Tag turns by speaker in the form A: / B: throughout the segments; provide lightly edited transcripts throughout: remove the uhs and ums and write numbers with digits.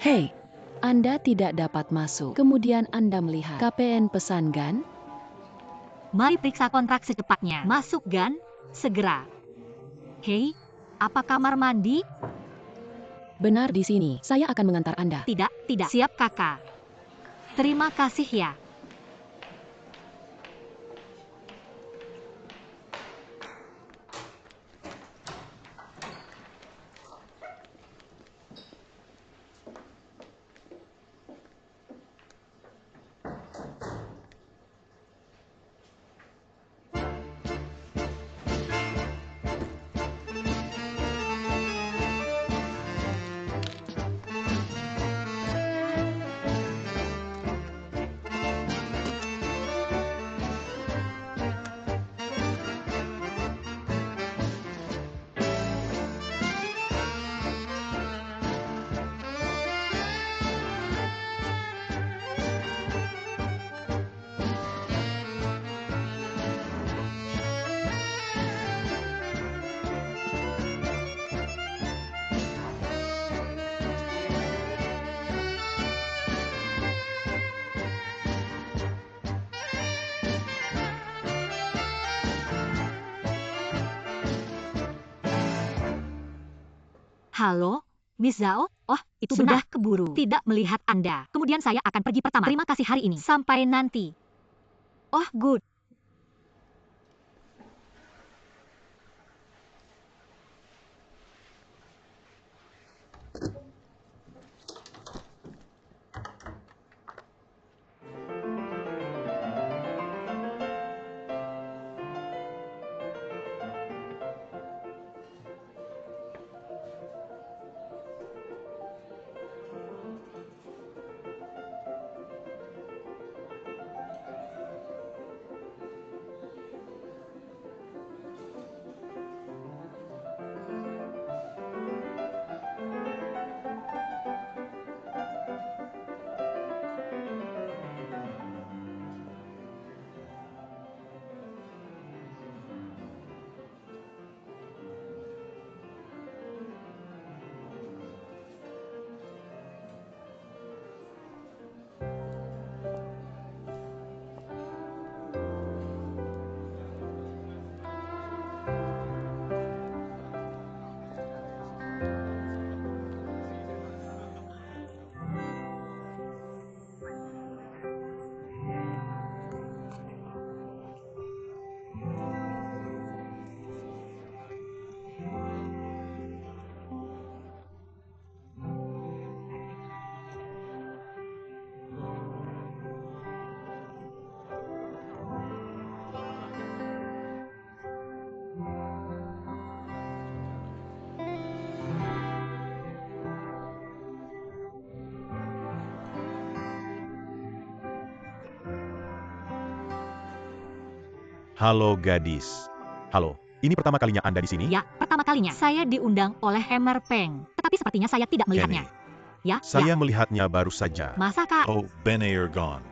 A: Hei, Anda tidak dapat masuk. Kemudian Anda melihat KPN pesan Gan.
B: Mari periksa kontrak secepatnya. Masuk Gan, segera. Hei, apa kamar mandi?
A: Benar di sini. Saya akan mengantar Anda.
B: Tidak. Siap kakak. Terima kasih ya. Halo, Miss Zhao? Oh, itu sudah
C: benar.
B: keburu. Tidak melihat Anda. Kemudian saya akan pergi pertama. Terima kasih hari ini. Sampai nanti. Oh, good.
D: Halo gadis. Halo, ini pertama kalinya Anda di sini?
B: Ya, pertama kalinya saya diundang oleh Hammer Peng. Tetapi sepertinya saya tidak melihatnya. Ya.
D: Saya melihatnya baru saja.
B: Masa Kak?
E: Oh, Benair gone.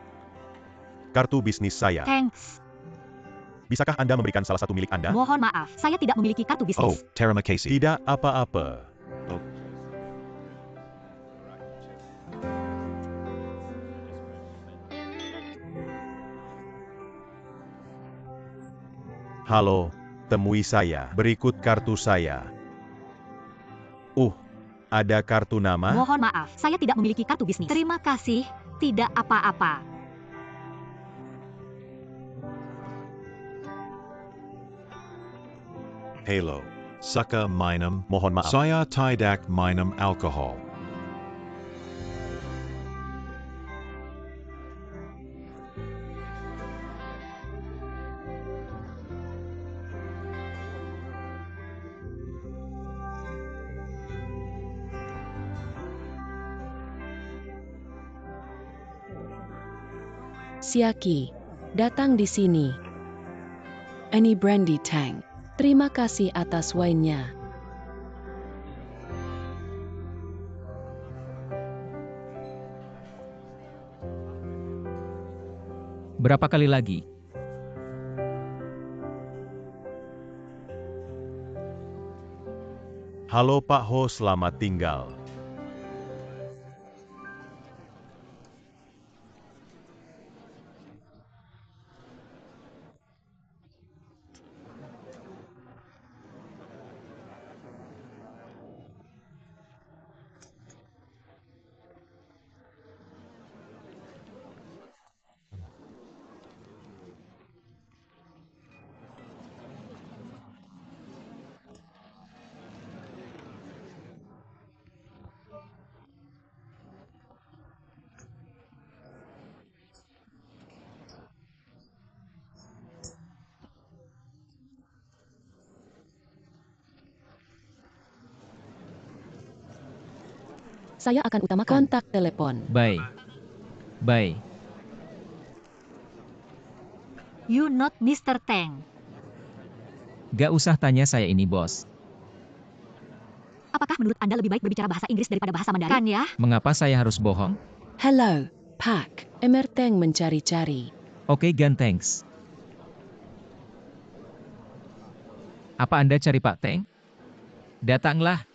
D: Kartu bisnis saya.
B: Thanks.
D: Bisakah Anda memberikan salah satu milik Anda?
B: Mohon maaf, saya tidak memiliki kartu
E: Oh,
B: bisnis.
E: Terima kasih.
D: Tidak apa-apa.
E: Oh.
D: Halo, temui saya. Berikut kartu saya. Ada kartu nama?
B: Mohon maaf, saya tidak memiliki kartu bisnis. Terima kasih, tidak apa-apa.
E: Halo. Suka minum.
D: Mohon maaf.
E: Saya tidak minum alkohol.
A: Siaki, datang di sini. Ini brandy tank. Terima kasih atas wine-nya.
F: Berapa kali lagi?
D: Halo Pak Ho, selamat tinggal.
A: Saya akan utamakan kontak telepon.
F: Bye. Bye.
B: You not Mr. Tang.
F: Gak usah tanya saya ini, bos.
B: Apakah menurut Anda lebih baik berbicara bahasa Inggris daripada bahasa Mandarin? Kan ya?
F: Mengapa saya harus bohong?
A: Hello, Pak. Emer Tang mencari-cari.
F: Oke, Gan, thanks. Apa Anda cari Pak Teng? Datanglah.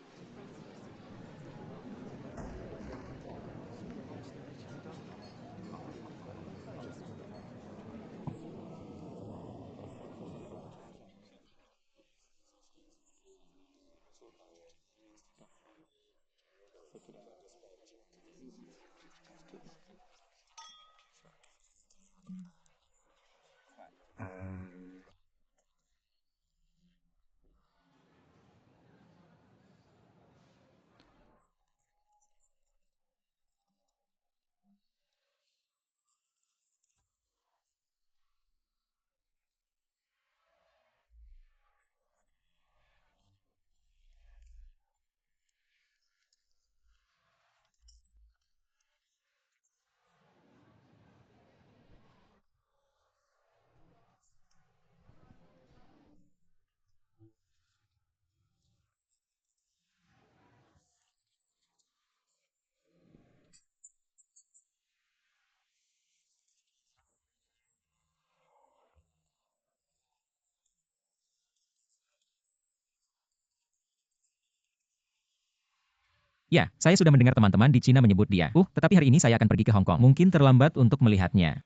F: Ya, saya sudah mendengar teman-teman di Cina menyebut dia. Tetapi hari ini saya akan pergi ke Hong Kong. Mungkin terlambat untuk melihatnya.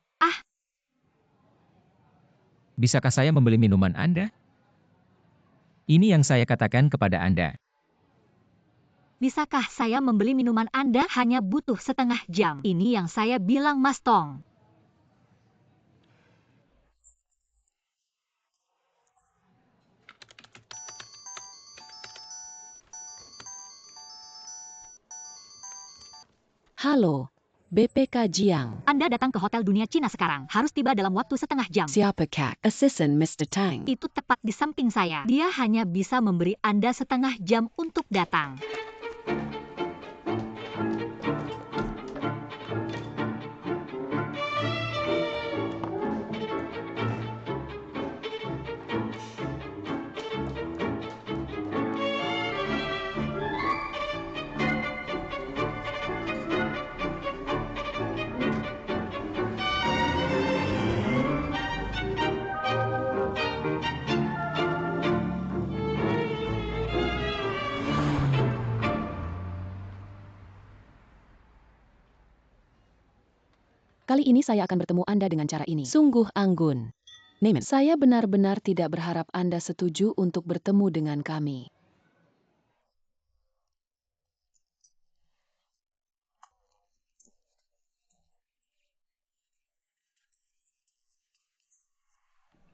F: Bisakah saya membeli minuman Anda? Ini yang saya katakan kepada Anda.
B: Bisakah saya membeli minuman Anda hanya butuh setengah jam? Ini yang saya bilang, Mas Tong.
A: Halo, BPK Jiang.
B: Anda datang ke Hotel Dunia Cina sekarang. Harus tiba dalam waktu setengah jam.
A: Siapa Kak? Assistant Mr. Tang.
B: Itu tepat di samping saya. Dia hanya bisa memberi Anda setengah jam untuk datang.
A: Kali ini saya akan bertemu Anda dengan cara ini. Sungguh anggun. Nemen, saya benar-benar tidak berharap Anda setuju untuk bertemu dengan kami.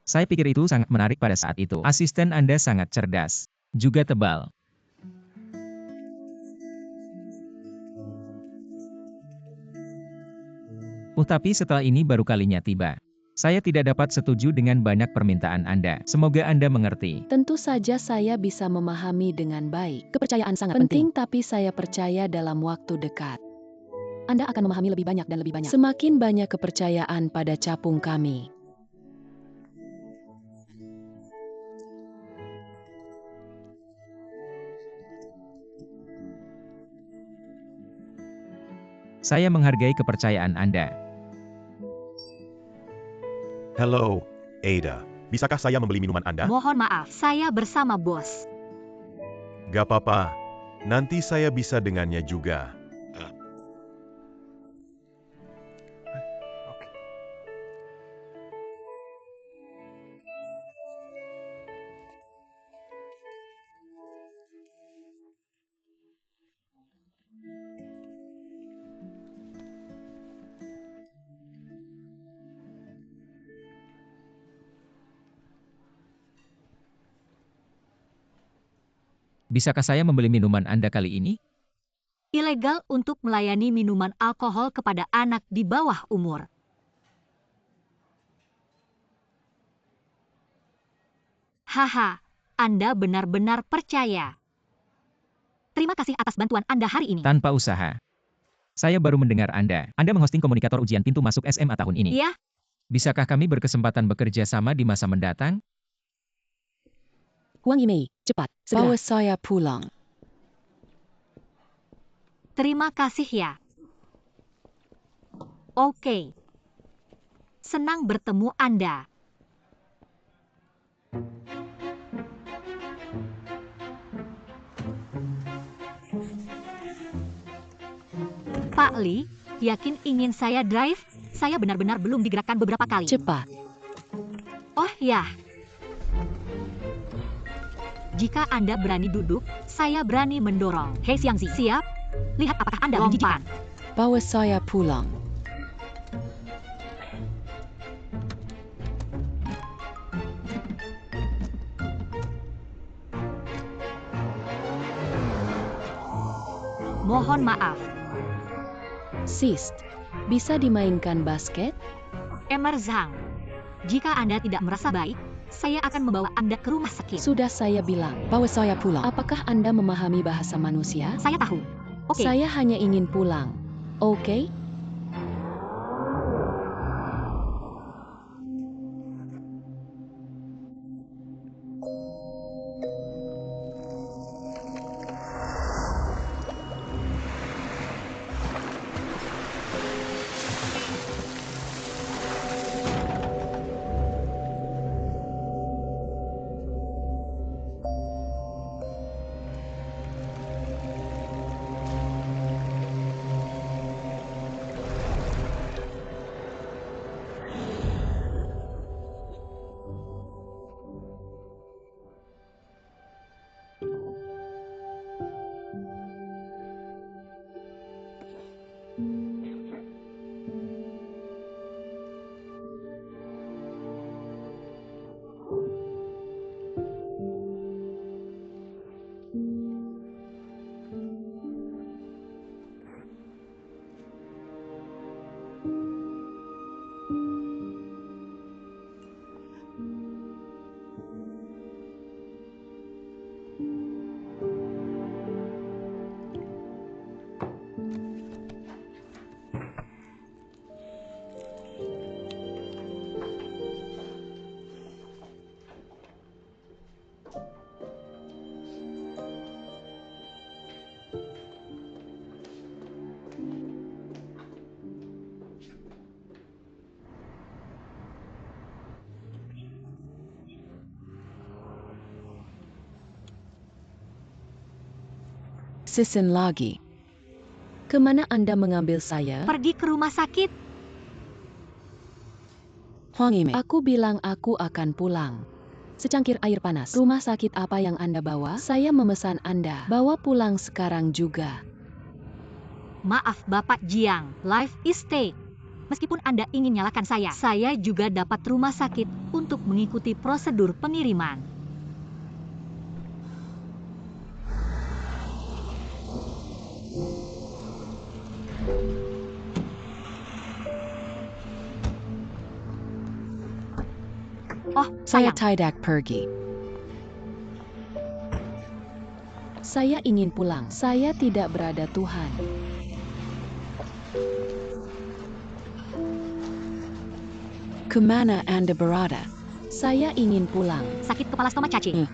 F: Saya pikir itu sangat menarik pada saat itu. Asisten Anda sangat cerdas. Juga tebal. Tapi setelah ini baru kalinya tiba. Saya tidak dapat setuju dengan banyak permintaan Anda. Semoga Anda mengerti.
A: Tentu saja saya bisa memahami dengan baik. Kepercayaan sangat penting, tapi saya percaya dalam waktu dekat Anda akan memahami lebih banyak dan lebih banyak. Semakin banyak kepercayaan pada capung kami.
F: Saya menghargai kepercayaan Anda.
E: Hello, Ada.
D: Bisakah saya membeli minuman Anda?
B: Mohon maaf, saya bersama bos.
E: Gak apa-apa. Nanti saya bisa dengannya juga.
F: Bisakah saya membeli minuman Anda kali ini?
B: Ilegal untuk melayani minuman alkohol kepada anak di bawah umur. Haha, Anda benar-benar percaya. Terima kasih atas bantuan Anda hari ini.
F: Tanpa usaha. Saya baru mendengar Anda. Anda menghosting komunikator ujian pintu masuk SMA tahun ini.
B: Iya,
F: Bisakah kami berkesempatan bekerja sama di masa mendatang?
A: Huang Yimei, cepat, bawa saya pulang.
B: terima kasih ya. Oke. Senang bertemu Anda. Pak Li, yakin ingin saya drive? Saya benar-benar belum digerakkan beberapa kali.
A: Cepat.
B: Oh ya. Jika Anda berani duduk, saya berani mendorong. Hei Xiangzi, siap? Lihat apakah Anda menjijikan.
A: Bawa saya pulang.
B: Mohon maaf.
A: Sist, bisa dimainkan basket?
B: Emer Zhang, jika Anda tidak merasa baik, saya akan membawa Anda ke rumah sakit.
A: Sudah saya bilang, bawa saya pulang. Apakah Anda memahami bahasa manusia?
B: Saya tahu. Oke.
A: Saya hanya ingin pulang. Oke? Sisin lagi. Kemana Anda mengambil saya?
B: Pergi ke rumah sakit.
A: Huang Yimei, aku bilang aku akan pulang. Secangkir air panas. Rumah sakit apa yang Anda bawa? Saya memesan Anda. Bawa pulang sekarang juga.
B: Maaf Bapak Jiang, life is stake. Meskipun Anda ingin nyalakan saya juga dapat rumah sakit untuk mengikuti prosedur pengiriman. Oh,
A: Saya
B: sayang.
A: tidak pergi. Saya ingin pulang. Saya tidak berada Tuhan. Kemana Anda berada? Saya ingin pulang.
B: Sakit kepala stoma cacing.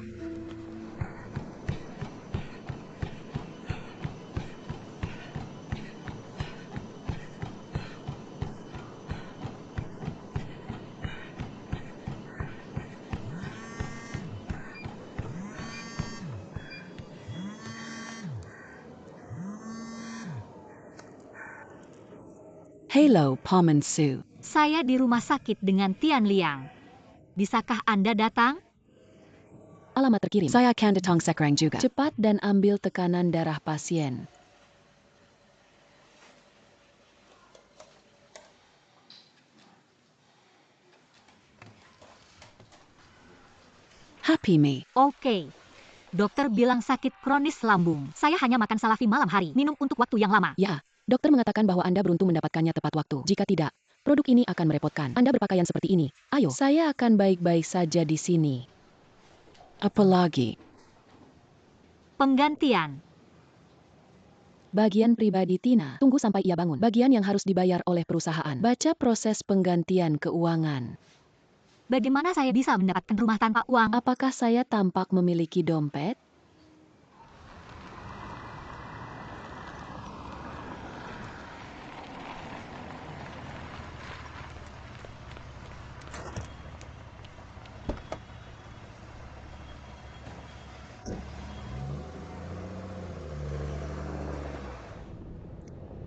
A: Hello, Paman Su.
B: Saya di rumah sakit dengan Tian Liang. Bisakah Anda datang?
A: Alamat terkirim. Saya akan datang sekarang juga. Cepat dan ambil tekanan darah pasien. Happy me.
B: Oke. Dokter bilang sakit kronis lambung. Saya hanya makan salafi malam hari. Minum untuk waktu yang lama.
A: Ya, dokter mengatakan bahwa Anda beruntung mendapatkannya tepat waktu. Jika tidak, produk ini akan merepotkan. Anda berpakaian seperti ini. Ayo, saya akan baik-baik saja di sini. Apalagi?
B: Penggantian.
A: Bagian pribadi Tina. Tunggu sampai ia bangun. Bagian yang harus dibayar oleh perusahaan. Baca proses penggantian keuangan.
B: Bagaimana saya bisa mendapatkan rumah tanpa uang?
A: Apakah saya tampak memiliki dompet?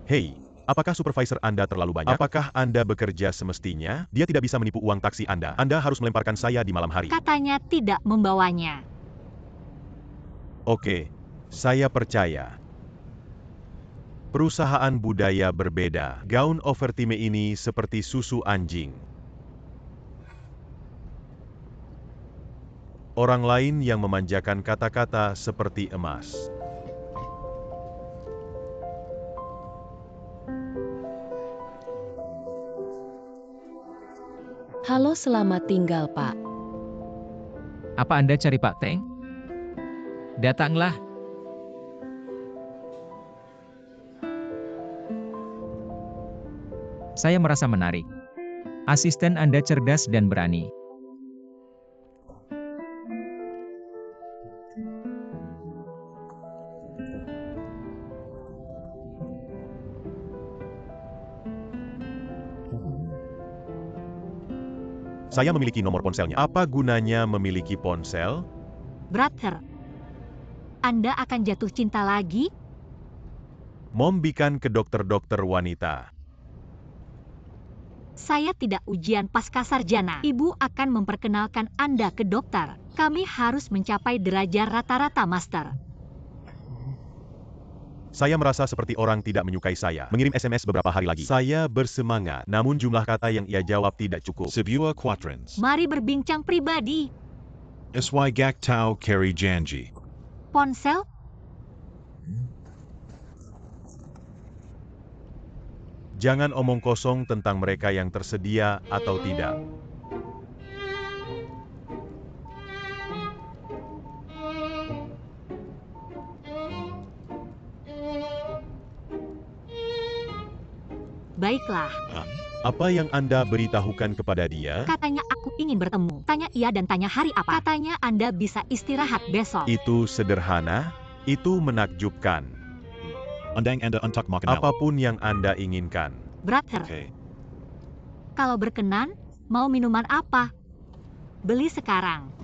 D: Hei, apakah supervisor Anda terlalu banyak? Apakah Anda bekerja semestinya? Dia tidak bisa menipu uang taksi Anda. Anda harus melemparkan saya di malam hari.
B: Katanya tidak membawanya.
E: Oke, saya percaya. Perusahaan budaya berbeda. Gaun overtime ini seperti susu anjing. Orang lain yang memanjakan kata-kata seperti emas.
A: Halo, selamat tinggal, Pak.
F: Apa Anda cari Pak Teng? Datanglah. Saya merasa menarik. Asisten Anda cerdas dan berani.
D: Saya memiliki nomor ponselnya.
E: Apa gunanya memiliki ponsel?
B: Brother, Anda akan jatuh cinta lagi?
E: Membikan ke dokter-dokter wanita.
B: Saya tidak ujian pasca sarjana. Ibu akan memperkenalkan Anda ke dokter. Kami harus mencapai derajat rata-rata master.
E: Saya merasa seperti orang tidak menyukai saya. Mengirim SMS beberapa hari lagi. Saya bersemangat, namun jumlah kata yang ia jawab tidak cukup.
C: Sebuah quadrans.
B: Mari berbincang pribadi.
C: Sy Gak Tau Kari Janji.
B: Ponsel?
E: Jangan omong kosong tentang mereka yang tersedia atau tidak.
B: Baiklah.
E: Apa yang Anda beritahukan kepada dia?
B: Katanya aku ingin bertemu. Tanya ia dan tanya hari apa. Katanya Anda bisa istirahat besok.
E: Itu sederhana, itu menakjubkan.
C: Undang Anda untuk makan malam.
E: Apapun yang Anda inginkan.
B: Brother,
C: Oke.
B: kalau berkenan, mau minuman apa? Beli sekarang.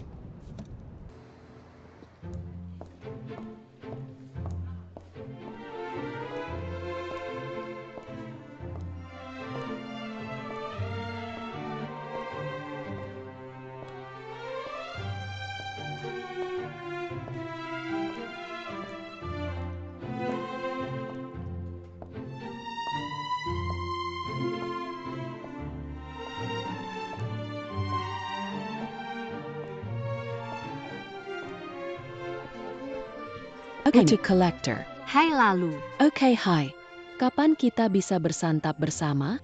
A: Okay, to collector.
B: Hai lalu.
A: Oke, hai. Kapan kita bisa bersantap bersama?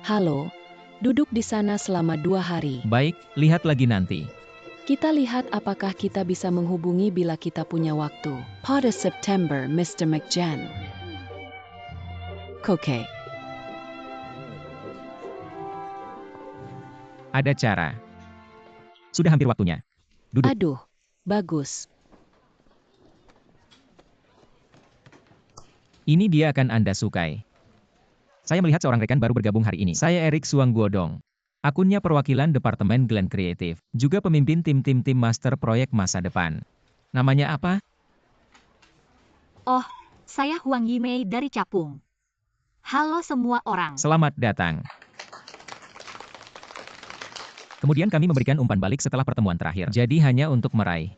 A: Halo. Duduk di sana selama 2 hari.
F: Baik, lihat lagi nanti.
A: Kita lihat apakah kita bisa menghubungi bila kita punya waktu. Pada September, Mr. McJan. Oke.
F: Ada cara. Sudah hampir waktunya. Duduk.
A: Aduh, bagus.
F: Ini dia akan Anda sukai. Saya melihat seorang rekan baru bergabung hari ini. Saya Eric Suangguodong. Akunnya perwakilan Departemen Glen Creative. Juga pemimpin tim master proyek masa depan. Namanya apa?
B: Oh, saya Huang Yimei dari Capung. Halo semua orang.
F: Selamat datang. Kemudian kami memberikan umpan balik setelah pertemuan terakhir. Jadi hanya untuk meraih.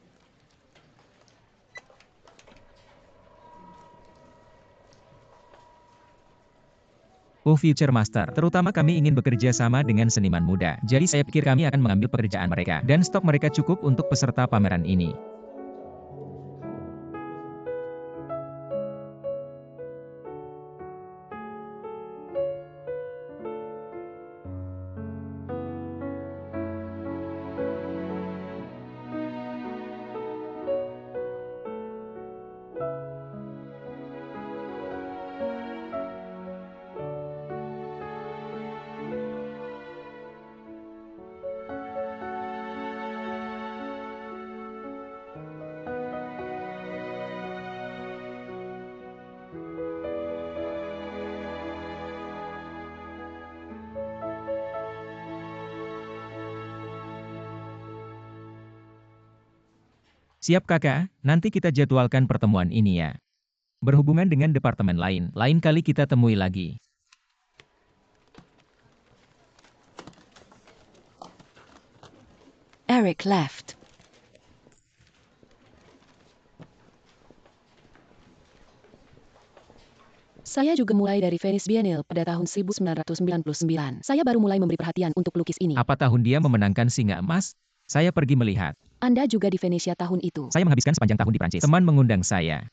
F: Oh Future Master, terutama kami ingin bekerja sama dengan seniman muda. Jadi saya pikir kami akan mengambil pekerjaan mereka. Dan stok mereka cukup untuk peserta pameran ini. Siap kakak, nanti kita jadwalkan pertemuan ini ya. Berhubungan dengan departemen lain, lain kali kita temui lagi.
A: Eric left. Saya juga mulai dari Venice Biennale pada tahun 1999. Saya baru mulai memberi perhatian untuk lukis ini.
F: Apa tahun dia memenangkan singa emas? Saya pergi melihat.
A: Anda juga di Venesia tahun itu.
F: Saya menghabiskan sepanjang tahun di Prancis. Teman mengundang saya.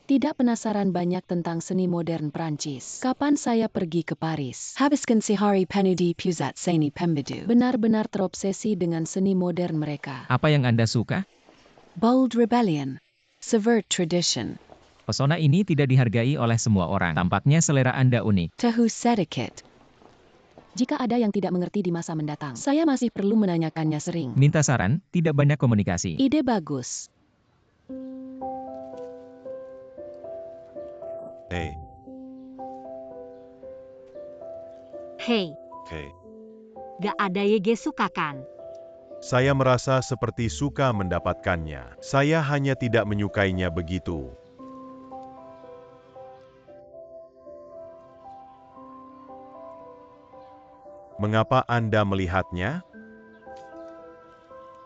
A: Tidak penasaran banyak tentang seni modern Prancis. Kapan saya pergi ke Paris? Habiskan sehari penuh di pusat seni Pompidou. Benar-benar terobsesi dengan seni modern mereka.
F: Apa yang Anda suka?
A: Bold rebellion. Subvert tradition.
F: Pesona ini tidak dihargai oleh semua orang. Tampaknya selera Anda unik.
A: Tahu sedikit. Jika ada yang tidak mengerti di masa mendatang, saya masih perlu menanyakannya sering.
F: Minta saran, tidak banyak komunikasi.
A: Ide bagus.
C: Hey.
B: Hei,
C: Okay.
B: gak ada YG suka kan?
D: Saya merasa seperti suka mendapatkannya. Saya hanya tidak menyukainya begitu. Mengapa Anda melihatnya?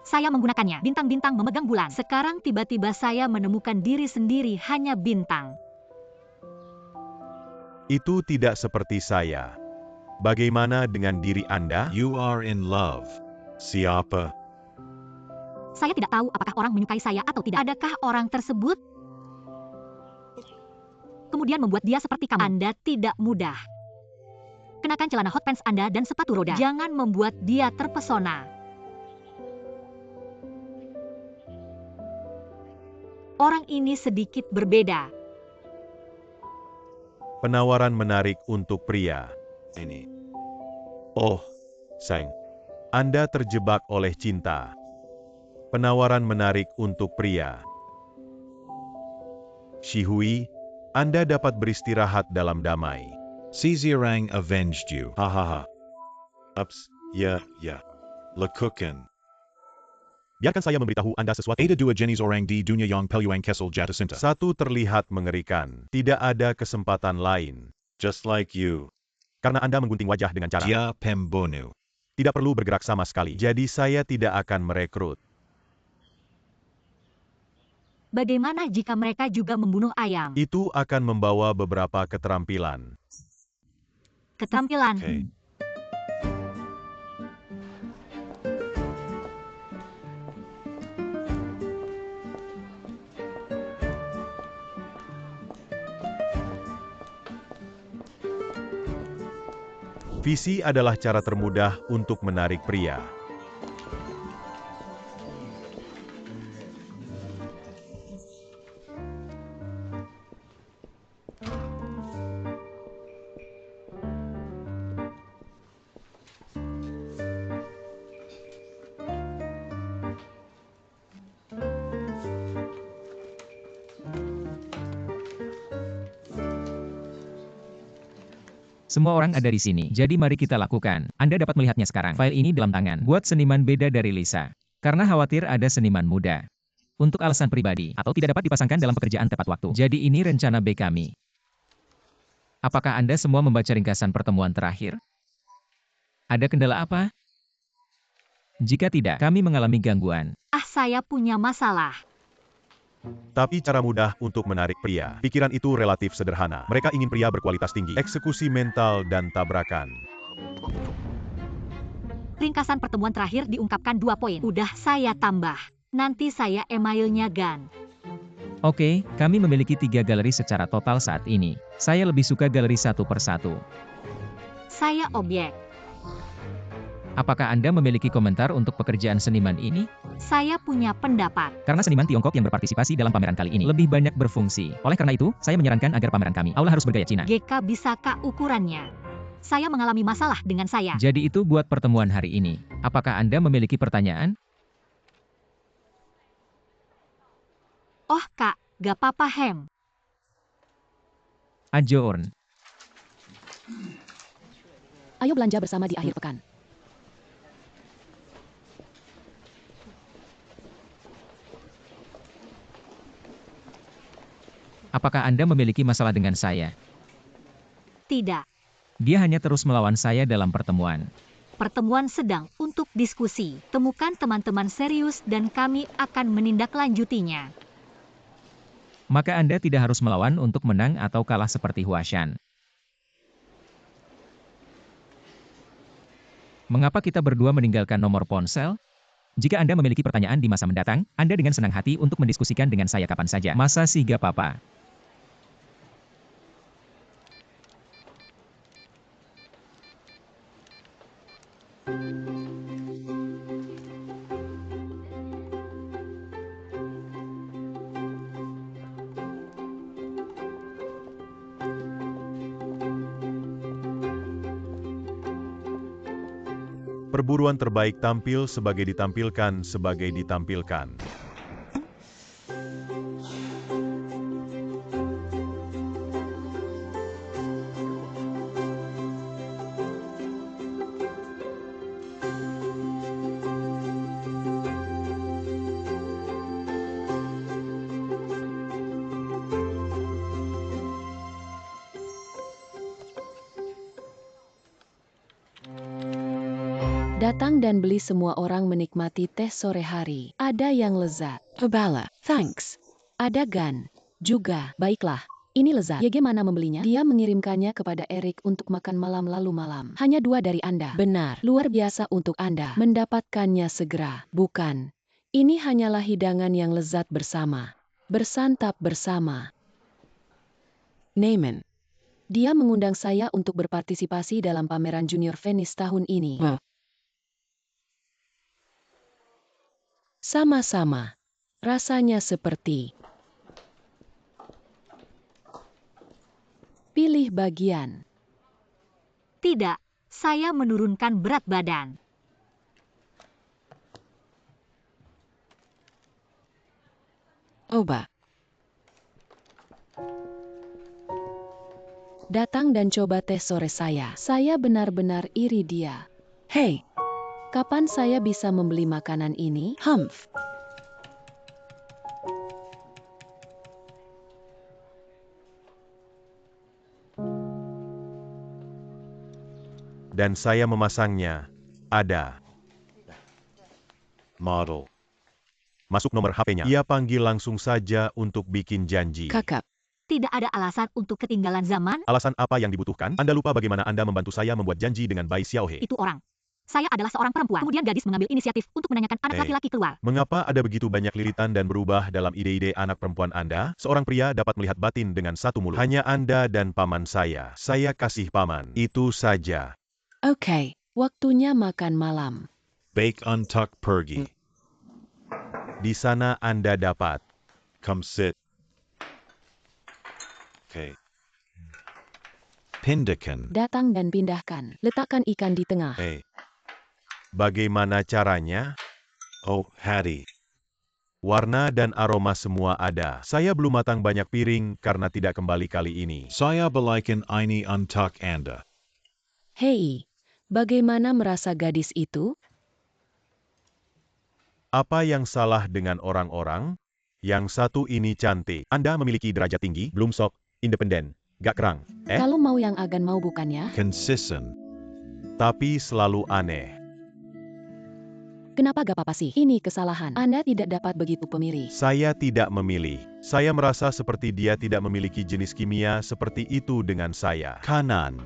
B: Saya menggunakannya. Bintang-bintang memegang bulan. Sekarang tiba-tiba saya menemukan diri sendiri hanya bintang.
D: Itu tidak seperti saya. Bagaimana dengan diri Anda?
C: You are in love. Siapa?
B: Saya tidak tahu apakah orang menyukai saya atau tidak. Adakah orang tersebut kemudian membuat dia seperti kamu? Anda tidak mudah. Kenakan celana hot pants Anda dan sepatu roda. Jangan membuat dia terpesona. Orang ini sedikit berbeda.
D: Penawaran menarik untuk pria.
C: Ini.
D: Oh, sayang. Anda terjebak oleh cinta. Penawaran menarik untuk pria. Shihui, Anda dapat beristirahat dalam damai.
C: Caesarang avenged you.
D: Hahaha.
C: Ups. Ya. Lekukan.
D: Biarkan saya memberitahu Anda sesuatu.
C: Ada dua jenis orang di dunia yang peluang kesel jatuh cinta.
D: Satu terlihat mengerikan. Tidak ada kesempatan lain.
C: Just like you.
D: Karena Anda menggunting wajah dengan cara.
C: Dia pembunuh.
D: Tidak perlu bergerak sama sekali. Jadi saya tidak akan merekrut.
B: Bagaimana jika mereka juga membunuh ayam?
D: Itu akan membawa beberapa keterampilan.
B: Keterampilan.
C: Okay.
D: Visi adalah cara termudah untuk menarik pria.
F: Semua orang ada di sini, jadi mari kita lakukan. Anda dapat melihatnya sekarang. File ini dalam tangan. Buat seniman beda dari Lisa. Karena khawatir ada seniman muda. Untuk alasan pribadi, atau tidak dapat dipasangkan dalam pekerjaan tepat waktu. Jadi ini rencana B kami. Apakah Anda semua membaca ringkasan pertemuan terakhir? Ada kendala apa? Jika tidak, kami mengalami gangguan.
B: Saya punya masalah.
D: Tapi cara mudah untuk menarik pria. Pikiran itu relatif sederhana. Mereka ingin pria berkualitas tinggi. Eksekusi mental dan tabrakan.
B: Ringkasan pertemuan terakhir diungkapkan 2 poin. Udah saya tambah. Nanti saya emailnya Gan.
F: Oke, kami memiliki 3 galeri secara total saat ini. Saya lebih suka galeri satu per satu.
B: Saya objek.
F: Apakah Anda memiliki komentar untuk pekerjaan seniman ini?
B: Saya punya pendapat.
F: Karena seniman Tiongkok yang berpartisipasi dalam pameran kali ini lebih banyak berfungsi. Oleh karena itu, saya menyarankan agar pameran kami aula harus bergaya Cina.
B: GK bisakah ukurannya? Saya mengalami masalah dengan saya.
F: Jadi itu buat pertemuan hari ini. Apakah Anda memiliki pertanyaan?
B: Oh kak, gak apa-apa Hem.
F: Adjourn.
A: Ayo belanja bersama di akhir pekan.
F: Apakah Anda memiliki masalah dengan saya?
B: Tidak.
F: Dia hanya terus melawan saya dalam pertemuan.
B: Pertemuan sedang untuk diskusi. Temukan teman-teman serius dan kami akan menindaklanjutinya.
F: Maka Anda tidak harus melawan untuk menang atau kalah seperti Huashan. Mengapa kita berdua meninggalkan nomor ponsel? Jika Anda memiliki pertanyaan di masa mendatang, Anda dengan senang hati untuk mendiskusikan dengan saya kapan saja. Masa sih gak apa-apa?
E: Perburuan terbaik tampil sebagai ditampilkan.
A: Datang dan beli, semua orang menikmati teh sore hari. Ada yang lezat. Bala, thanks. Ada Gan. Juga, baiklah. Ini lezat. YG mana membelinya? Dia mengirimkannya kepada Erik untuk makan malam lalu malam. Hanya 2 dari Anda. Benar, luar biasa untuk Anda. Mendapatkannya segera. Bukan. Ini hanyalah hidangan yang lezat bersama. Bersantap bersama. Neiman. Dia mengundang saya untuk berpartisipasi dalam pameran Junior Venice tahun ini. Sama-sama. Rasanya seperti pilih bagian.
B: Tidak, saya menurunkan berat badan.
A: Coba. Datang dan coba teh sore saya. Saya benar-benar iri dia. Hei, kapan saya bisa membeli makanan ini? Humph.
E: Dan saya memasangnya. Ada.
C: Model.
E: Masuk nomor HP-nya. Ia panggil langsung saja untuk bikin janji.
A: Kakak.
B: Tidak ada alasan untuk ketinggalan zaman.
E: Alasan apa yang dibutuhkan? Anda lupa bagaimana Anda membantu saya membuat janji dengan Bai Xiaohe.
B: Itu orang. Saya adalah seorang perempuan. Kemudian gadis mengambil inisiatif untuk menanyakan anak laki-laki keluar.
E: Mengapa ada begitu banyak liritan dan berubah dalam ide-ide anak perempuan Anda? Seorang pria dapat melihat batin dengan satu mulut. Hanya Anda dan paman saya. Saya kasih paman. Itu saja.
A: Oke, waktunya makan malam.
C: Bake untuck pergi.
E: Di sana Anda dapat.
C: Come sit. Okay. Pindakan.
A: Datang dan pindahkan. Letakkan ikan di tengah.
C: Hey.
E: Bagaimana caranya?
C: Oh, Hattie.
E: Warna dan aroma semua ada. Saya belum matang banyak piring karena tidak kembali kali ini.
C: Saya balikan ini untuck Anda.
A: Hei, bagaimana merasa gadis itu?
E: Apa yang salah dengan orang-orang? Yang satu ini cantik. Anda memiliki derajat tinggi, belum sok, independen, gak kerang.
A: Kalau mau yang agan mau bukannya?
C: Consistent.
E: Tapi selalu aneh.
A: Kenapa gak apa-apa sih? Ini kesalahan. Anda tidak dapat begitu pemilih.
E: Saya tidak memilih. Saya merasa seperti dia tidak memiliki jenis kimia seperti itu dengan saya. Kanan.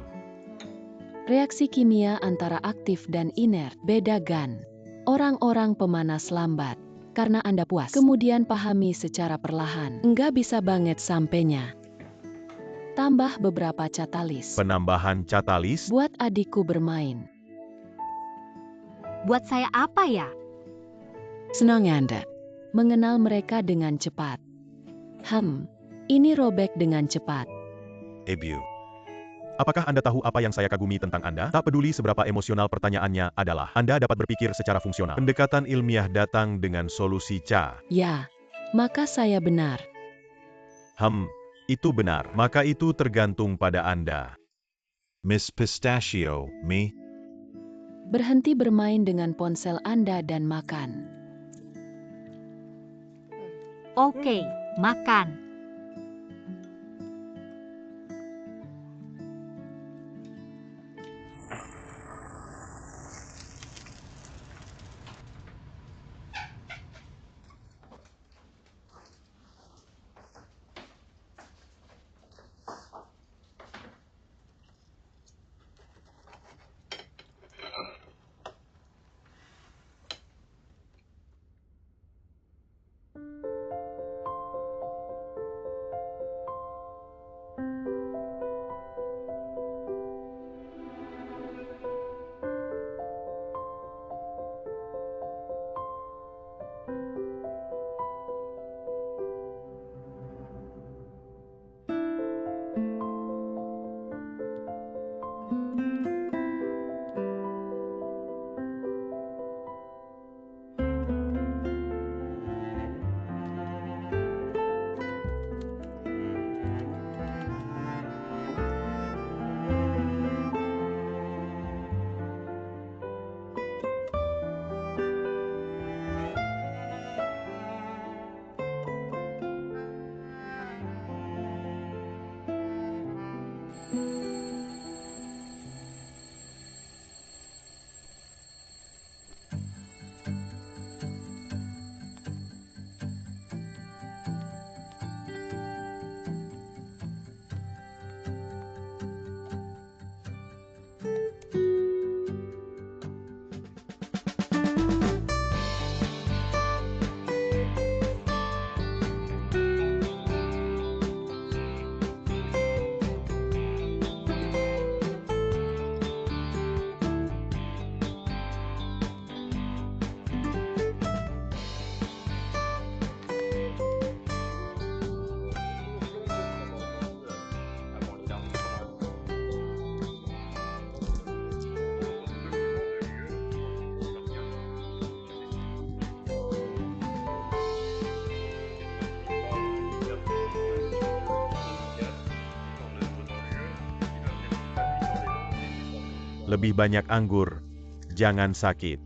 A: Reaksi kimia antara aktif dan inert. Beda Gan. Orang-orang pemanas lambat. Karena Anda puas. Kemudian pahami secara perlahan. Enggak bisa banget sampainya. Tambah beberapa catalyst.
E: Penambahan catalyst.
A: Buat adikku bermain.
B: Buat saya apa ya?
A: Senang Anda mengenal mereka dengan cepat. Ini robek dengan cepat.
C: Ebu.
E: Apakah Anda tahu apa yang saya kagumi tentang Anda? Tak peduli seberapa emosional pertanyaannya adalah, Anda dapat berpikir secara fungsional. Pendekatan ilmiah datang dengan solusi Ca.
A: Ya, maka saya benar.
E: Itu benar. Maka itu tergantung pada Anda.
C: Miss Pistachio, me?
A: Berhenti bermain dengan ponsel Anda dan makan.
B: Oke, makan.
D: Lebih banyak anggur. Jangan sakit.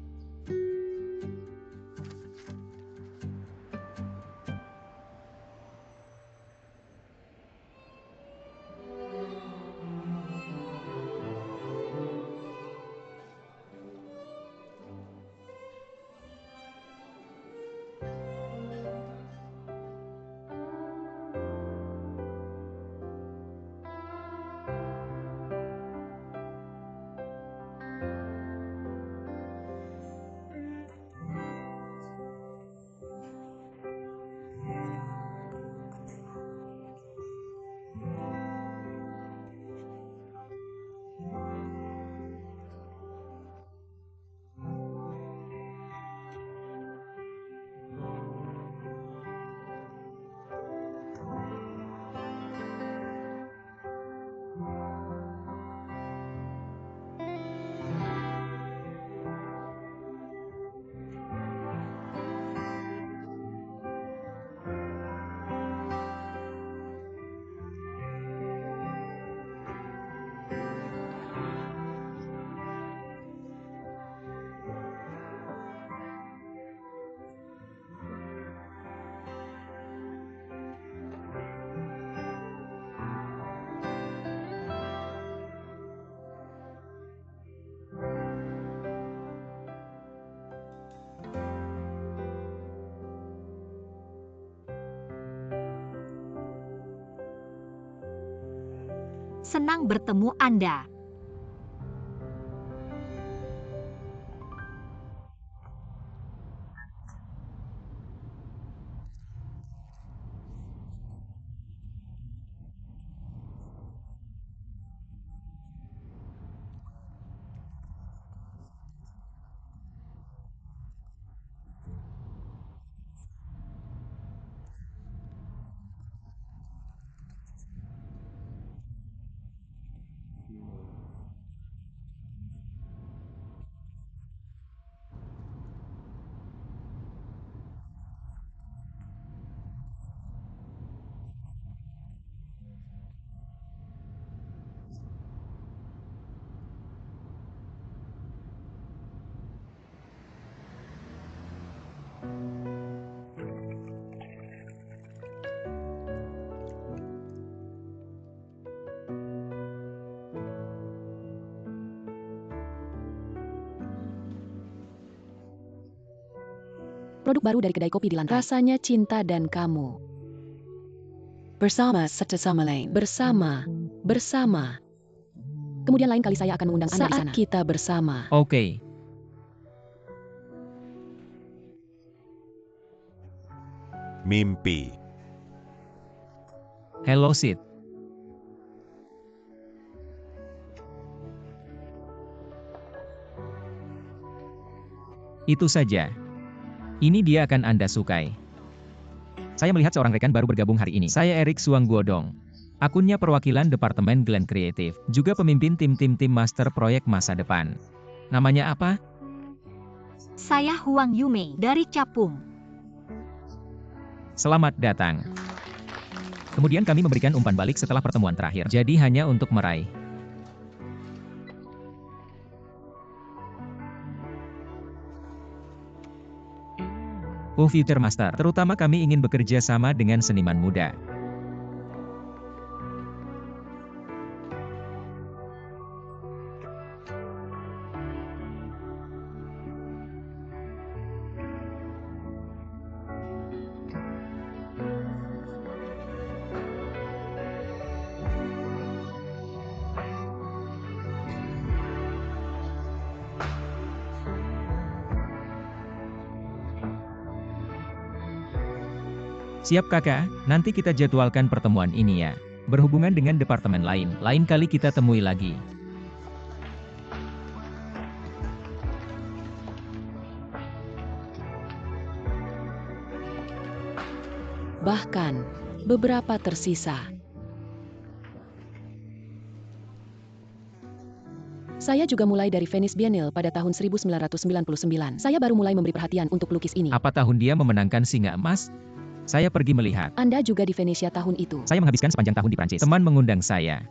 B: Senang bertemu Anda.
A: Produk baru dari kedai kopi di lantai. Rasanya cinta dan kamu. Bersama satu sama lain. Bersama. Kemudian lain kali saya akan mengundang Anda di sana. Saat kita bersama.
F: Oke.
C: Mimpi.
F: Hello Sid. Itu saja. Ini dia akan Anda sukai. Saya melihat seorang rekan baru bergabung hari ini. Saya Erik Suangguodong. Akunnya perwakilan Departemen Glen Creative, juga pemimpin tim master proyek masa depan. Namanya apa?
B: Saya Huang Yume dari Capung.
F: Selamat datang. Kemudian kami memberikan umpan balik setelah pertemuan terakhir. Jadi hanya untuk meraih. Oh Future Master, terutama kami ingin bekerja sama dengan seniman muda. Siap kakak, nanti kita jadwalkan pertemuan ini ya. Berhubungan dengan departemen lain, lain kali kita temui lagi.
A: Bahkan, beberapa tersisa. Saya juga mulai dari Venice Biennale pada tahun 1999. Saya baru mulai memberi perhatian untuk lukis ini.
F: Apa tahun dia memenangkan singa emas? Saya pergi melihat.
A: Anda juga di Venesia tahun itu.
F: Saya menghabiskan sepanjang tahun di Prancis. Teman mengundang saya.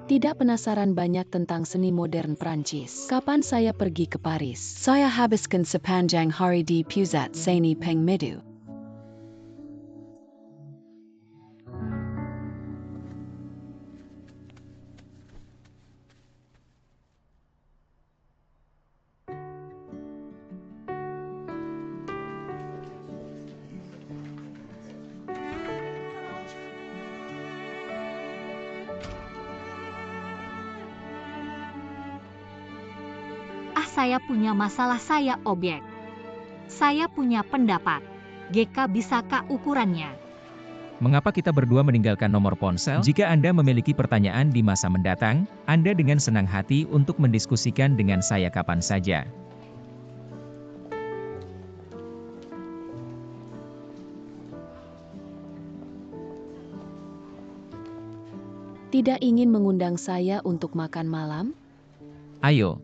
A: Tidak penasaran banyak tentang seni modern Prancis. Kapan saya pergi ke Paris? Saya habiskan sepanjang hari di pusat seni Pengmedu.
B: Saya punya masalah, saya objek. Saya punya pendapat. GK bisakah ukurannya?
F: Mengapa kita berdua meninggalkan nomor ponsel? Jika Anda memiliki pertanyaan di masa mendatang, Anda dengan senang hati untuk mendiskusikan dengan saya kapan saja.
A: Tidak ingin mengundang saya untuk makan malam?
F: Ayo.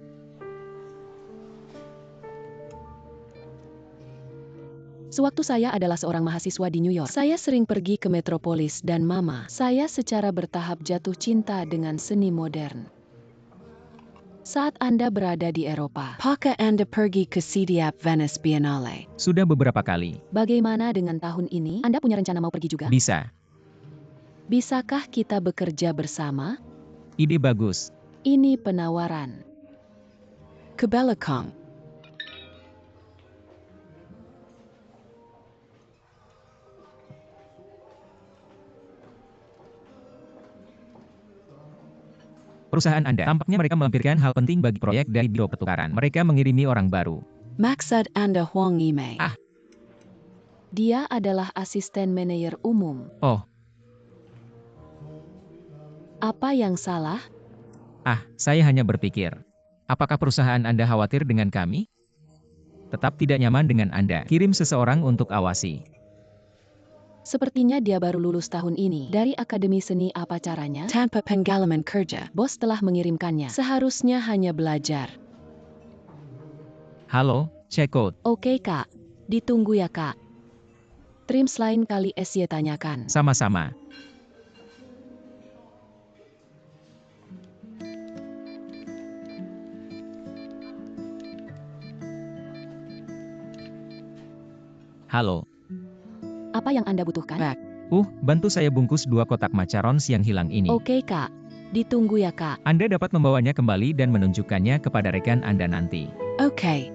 A: Sewaktu saya adalah seorang mahasiswa di New York, saya sering pergi ke metropolis dan Mama, saya secara bertahap jatuh cinta dengan seni modern. Saat Anda berada di Eropa, apakah Anda pergi ke setiap Venice Biennale?
F: Sudah beberapa kali.
A: Bagaimana dengan tahun ini? Anda punya rencana mau pergi juga?
F: Bisa.
A: Bisakah kita bekerja bersama?
F: Ide bagus.
A: Ini penawaran. Ke belakang.
F: Perusahaan Anda, tampaknya mereka melampirkan hal penting bagi proyek dari Biro Pertukaran. Mereka mengirimi orang baru.
A: Maksud Anda Huang Yimei?
F: Ah.
A: Dia adalah asisten manajer umum.
F: Oh.
A: Apa yang salah?
F: Saya hanya berpikir. Apakah perusahaan Anda khawatir dengan kami? Tetap tidak nyaman dengan Anda. Kirim seseorang untuk awasi.
A: Sepertinya dia baru lulus tahun ini dari Akademi Seni. Apa caranya? Tanpa pengalaman kerja. Bos telah mengirimkannya. Seharusnya hanya belajar.
F: Halo, check out.
A: Oke kak. Ditunggu ya kak. Trims lain kali SY tanyakan.
F: Sama-sama. Halo.
A: Apa yang Anda butuhkan?
F: Bantu saya bungkus 2 kotak macarons yang hilang ini.
A: Oke kak. Ditunggu ya kak.
F: Anda dapat membawanya kembali dan menunjukkannya kepada rekan Anda nanti.
A: Oke.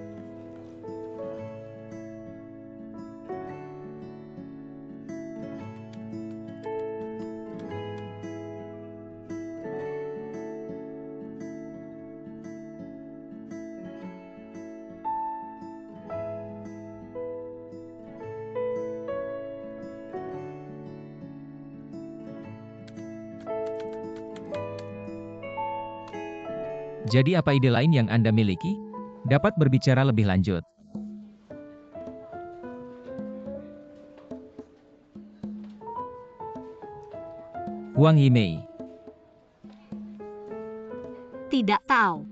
F: Jadi apa ide lain yang Anda miliki? Dapat berbicara lebih lanjut. Huang Yimei.
B: Tidak tahu.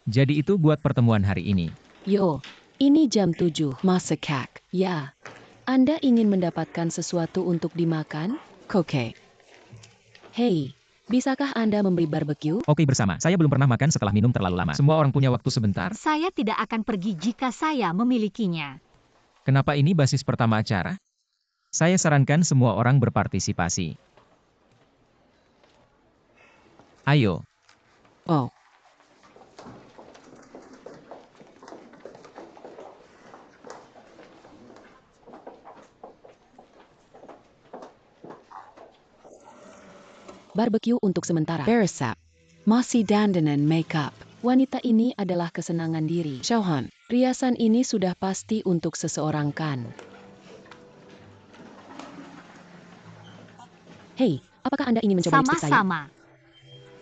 F: Jadi itu buat pertemuan hari ini.
A: Yo, ini jam 7. Masak kak. Ya. Anda ingin mendapatkan sesuatu untuk dimakan? Koke. Hei, bisakah Anda memberi barbeque?
F: Oke bersama, saya belum pernah makan setelah minum terlalu lama. Semua orang punya waktu sebentar.
B: Saya tidak akan pergi jika saya memilikinya.
F: Kenapa ini basis pertama acara? Saya sarankan semua orang berpartisipasi. Ayo.
A: Oh. Barbeque untuk sementara. Beresap. Masih dandanan makeup. Wanita ini adalah kesenangan diri. Xiaohan, riasan ini sudah pasti untuk seseorang kan? Hei, apakah Anda ingin mencoba lipstik saya?
B: Sama-sama.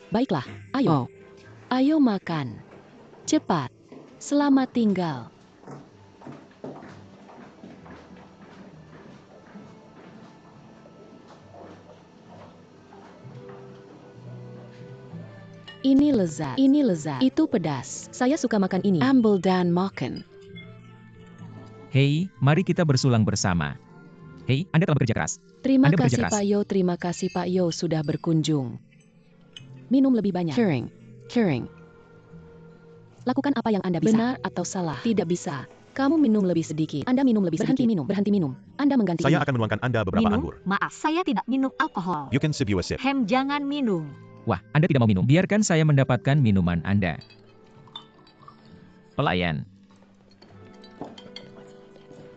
A: Baiklah, ayo. Ayo makan. Cepat. Selamat tinggal. Ini lezat. Ini lezat. Itu pedas. Saya suka makan ini. Ambil dan makan.
F: Hei, mari kita bersulang bersama. Hei, Anda telah bekerja keras.
A: Terima
F: Anda bekerja
A: kasih
F: keras.
A: Pak Yo, terima kasih Pak Yo sudah berkunjung. Minum lebih banyak. Curing. Lakukan apa yang Anda bisa. Benar atau salah? Tidak bisa. Kamu minum lebih sedikit. Anda minum lebih sedikit. Berhenti minum. Anda mengganti
D: Saya
A: ini.
D: akan menuangkan Anda beberapa
B: Minum?
D: anggur.
B: Maaf, saya tidak minum alkohol.
C: You can sip you a sip.
B: Hem, jangan minum.
F: Wah, Anda tidak mau minum? Biarkan saya mendapatkan minuman Anda. Pelayan.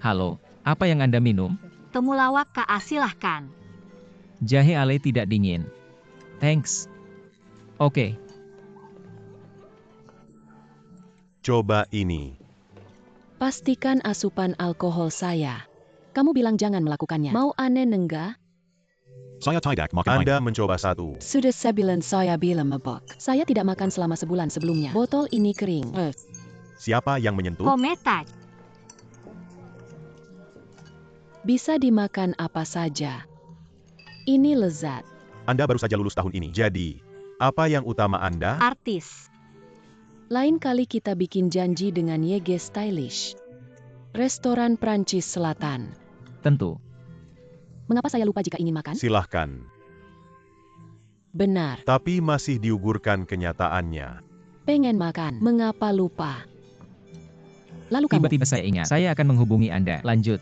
F: Halo, apa yang Anda minum?
B: Temulawak Ka, silahkan.
F: Jahe ale tidak dingin. Thanks. Oke.
D: Coba ini.
A: Pastikan asupan alkohol saya. Kamu bilang jangan melakukannya. Mau aneh nenggak?
C: Saya tidak makan
D: Anda mencoba satu.
A: Sudah sebulan saya bilang mabok. Saya tidak makan selama sebulan sebelumnya. Botol ini kering.
D: Siapa yang menyentuh?
B: Kometa.
A: Bisa dimakan apa saja. Ini lezat.
D: Anda baru saja lulus tahun ini. Jadi, apa yang utama Anda?
B: Artis.
A: Lain kali kita bikin janji dengan YG Stylish. Restoran Prancis Selatan.
F: Tentu.
A: Mengapa saya lupa jika ingin makan?
D: Silahkan.
A: Benar.
D: Tapi masih diugurkan kenyataannya.
A: Pengen makan. Mengapa lupa? Lalu kamu.
F: Tiba-tiba saya ingat. Saya akan menghubungi Anda. Lanjut.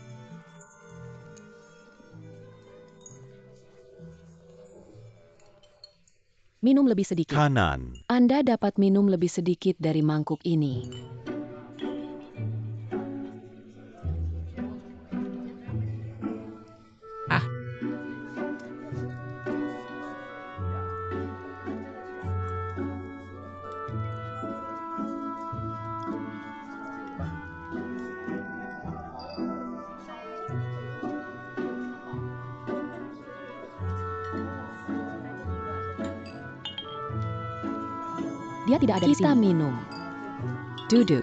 A: Minum lebih sedikit.
D: Kanan.
A: Anda dapat minum lebih sedikit dari mangkuk ini. Dia tidak ada di sini. Kita minum. Duduk.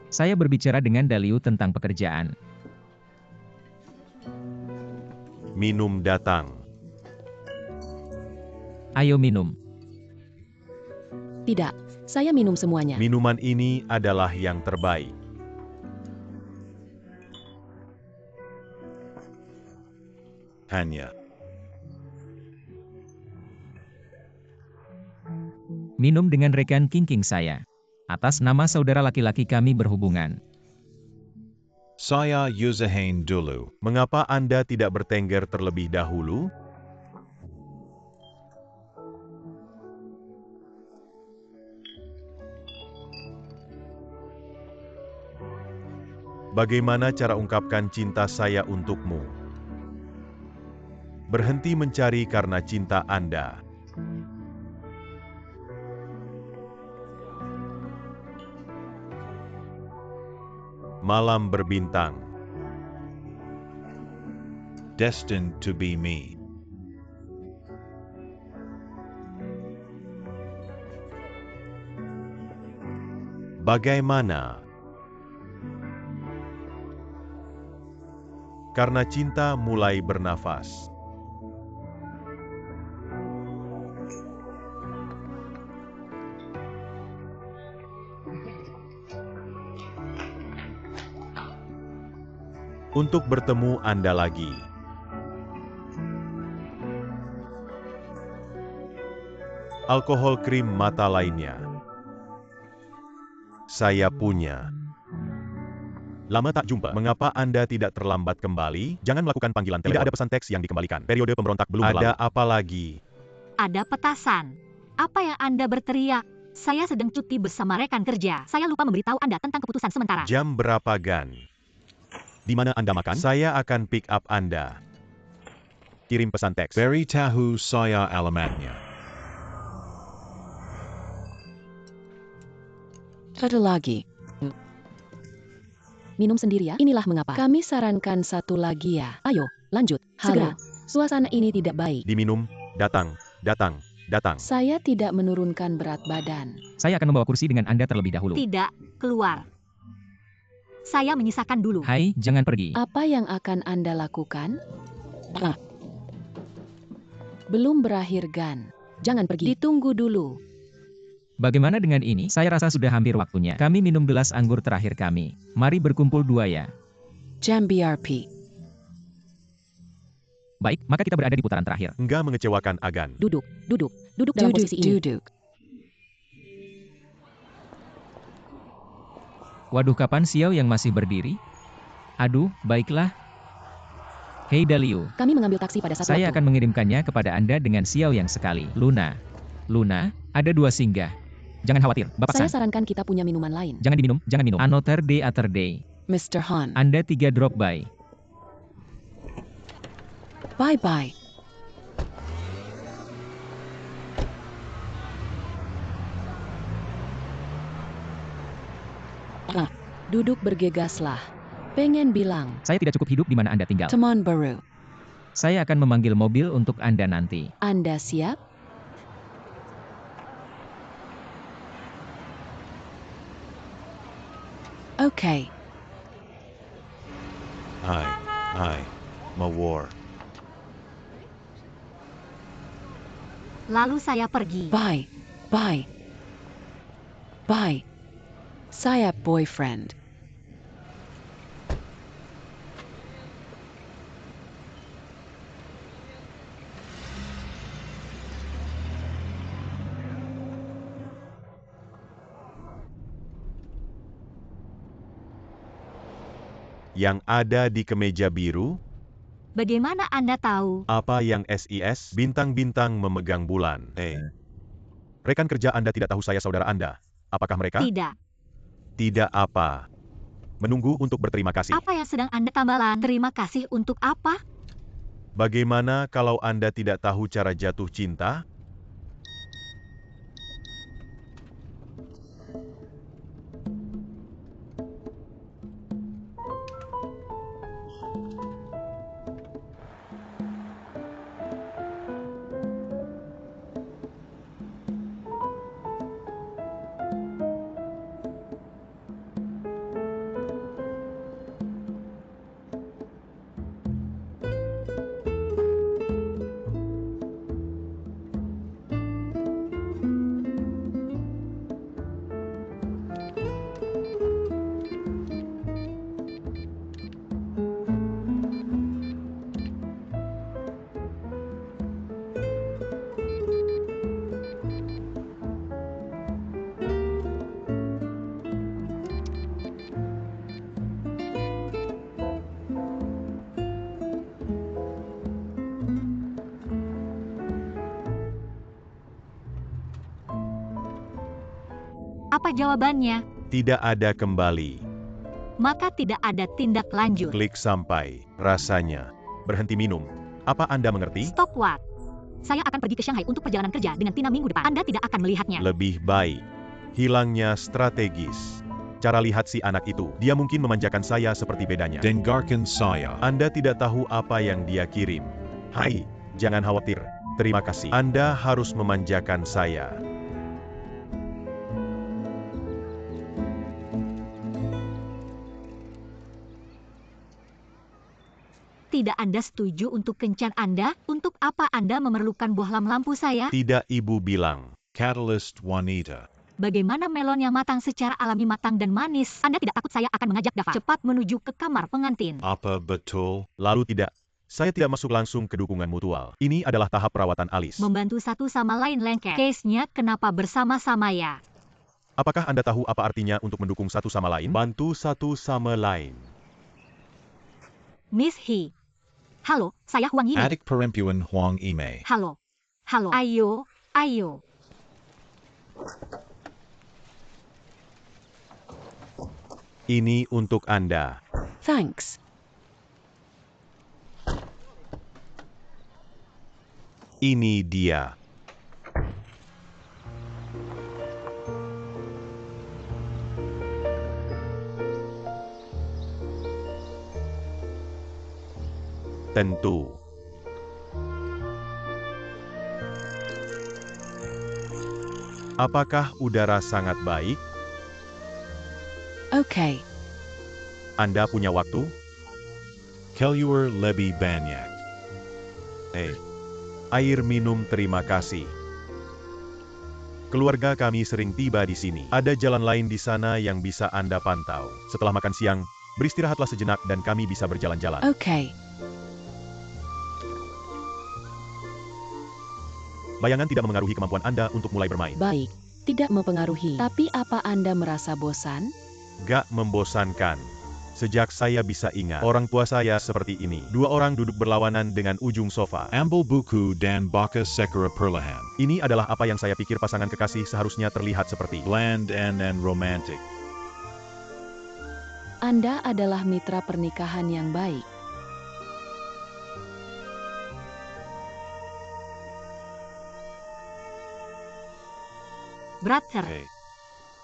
F: Saya berbicara dengan Daliu tentang pekerjaan.
D: Minum datang.
F: Ayo minum.
A: Tidak. Saya minum semuanya.
D: Minuman ini adalah yang terbaik. Hanya.
F: Minum dengan rekan King saya. Atas nama saudara laki-laki kami berhubungan.
C: Saya usahain dulu.
D: Mengapa Anda tidak bertengger terlebih dahulu? Bagaimana cara ungkapkan cinta saya untukmu? Berhenti mencari karena cinta Anda. Malam berbintang.
C: Destined to be me.
D: Bagaimana? Karena cinta mulai bernafas. Untuk bertemu Anda lagi. Alkohol krim mata lainnya. Saya punya. Lama tak jumpa. Mengapa Anda tidak terlambat kembali? Jangan melakukan panggilan telepon. Tidak ada pesan teks yang dikembalikan. Periode pemberontak belum berlalu. Ada apa lagi?
B: Ada petasan. Apa yang Anda berteriak? Saya sedang cuti bersama rekan kerja. Saya lupa memberitahu Anda tentang keputusan sementara.
D: Jam berapa, Gan? Di mana Anda makan? Saya akan pick up Anda. Kirim pesan teks.
C: Beritahu saya alamatnya.
A: Ada lagi. Minum sendiri ya. Inilah mengapa. Kami sarankan satu lagi ya. Ayo, lanjut. Segera. Suasana ini tidak baik.
D: Diminum. Datang.
A: Saya tidak menurunkan berat badan.
F: Saya akan membawa kursi dengan Anda terlebih dahulu.
B: Tidak, keluar. Saya menyisakan dulu.
F: Hai, jangan pergi.
A: Apa yang akan Anda lakukan? Belum berakhir, Gan. Jangan pergi. Ditunggu dulu.
F: Bagaimana dengan ini? Saya rasa sudah hampir waktunya. Kami minum gelas anggur terakhir kami. Mari berkumpul dua ya.
A: Jam BRP.
F: Baik, maka kita berada di putaran terakhir.
D: Enggak mengecewakan Agan.
B: Duduk dalam posisi ini.
A: Duduk.
F: Waduh, kapan Xiao yang masih berdiri? Aduh, baiklah. Hei Dalio,
A: Kami mengambil taksi pada satu
F: saya
A: waktu.
F: akan mengirimkannya kepada Anda dengan Xiao yang sekali. Luna, ada 2 singgah. Jangan khawatir, Bapak
A: Saya
F: San.
A: sarankan kita punya minuman lain.
F: Jangan minum. Another day.
A: Mr. Han.
F: Anda 3 drop by.
A: Bye-bye. Duduk bergegaslah. Pengen bilang,
F: Saya tidak cukup hidup di mana Anda tinggal.
A: teman baru.
F: Saya akan memanggil mobil untuk Anda nanti.
A: Anda siap? Oke.
C: Hi. Mawar.
B: Lalu saya pergi.
A: Bye. Saya boyfriend.
D: Yang ada di kemeja biru,
B: Bagaimana Anda tahu?
D: apa yang SIS, bintang-bintang memegang bulan. Rekan kerja Anda tidak tahu saya saudara Anda. Apakah mereka?
B: Tidak.
D: Tidak apa. Menunggu untuk berterima kasih.
B: Apa yang sedang Anda tambalan? Terima kasih untuk apa?
D: Bagaimana kalau Anda tidak tahu cara jatuh cinta?
B: Apa jawabannya?
D: Tidak ada kembali.
B: Maka tidak ada tindak lanjut.
D: Klik sampai. Rasanya. Berhenti minum. Apa Anda mengerti?
B: Stop what? Saya akan pergi ke Shanghai untuk perjalanan kerja dengan Tina minggu depan. Anda tidak akan melihatnya.
D: Lebih baik. Hilangnya strategis. Cara lihat si anak itu. Dia mungkin memanjakan saya seperti bedanya.
C: Dengarkan saya.
D: Anda tidak tahu apa yang dia kirim. Hai, jangan khawatir. Terima kasih. Anda harus memanjakan saya.
B: Tidak Anda setuju untuk kencan Anda? Untuk apa Anda memerlukan bohlam lampu saya?
D: Tidak, Ibu bilang.
C: Catalyst Juanita.
B: Bagaimana melon yang matang secara alami matang dan manis? Anda tidak takut saya akan mengajak Dava cepat menuju ke kamar pengantin?
C: Apa betul?
D: Lalu tidak. Saya tidak masuk langsung ke dukungan mutual. Ini adalah tahap perawatan alis.
B: Membantu satu sama lain lengket. Case-nya kenapa bersama-sama ya?
D: Apakah Anda tahu apa artinya untuk mendukung satu sama lain? Bantu satu sama lain.
B: Miss He. Halo, saya Huang Yimei.
C: Adik Perempuan Huang Ime.
B: Halo. Ayo.
D: Ini untuk Anda.
A: Thanks.
D: Ini dia. Tentu. Apakah udara sangat baik?
A: Oke.
D: Anda punya waktu?
C: Keluar lebih banyak.
D: Air minum terima kasih.
E: Keluarga kami sering tiba di sini. Ada jalan lain di sana yang bisa Anda pantau. Setelah makan siang, beristirahatlah sejenak dan kami bisa berjalan-jalan.
A: Oke.
E: Bayangan tidak memengaruhi kemampuan Anda untuk mulai bermain.
A: Baik. Tidak mempengaruhi. Tapi apa Anda merasa bosan?
E: Gak membosankan. Sejak saya bisa ingat, orang tua saya seperti ini. Dua orang duduk berlawanan dengan ujung sofa.
C: Ambil buku dan baka sekera perlahan.
E: Ini adalah apa yang saya pikir pasangan kekasih seharusnya terlihat seperti.
C: Bland and romantic.
A: Anda adalah mitra pernikahan yang baik.
B: Brother,
C: Hey,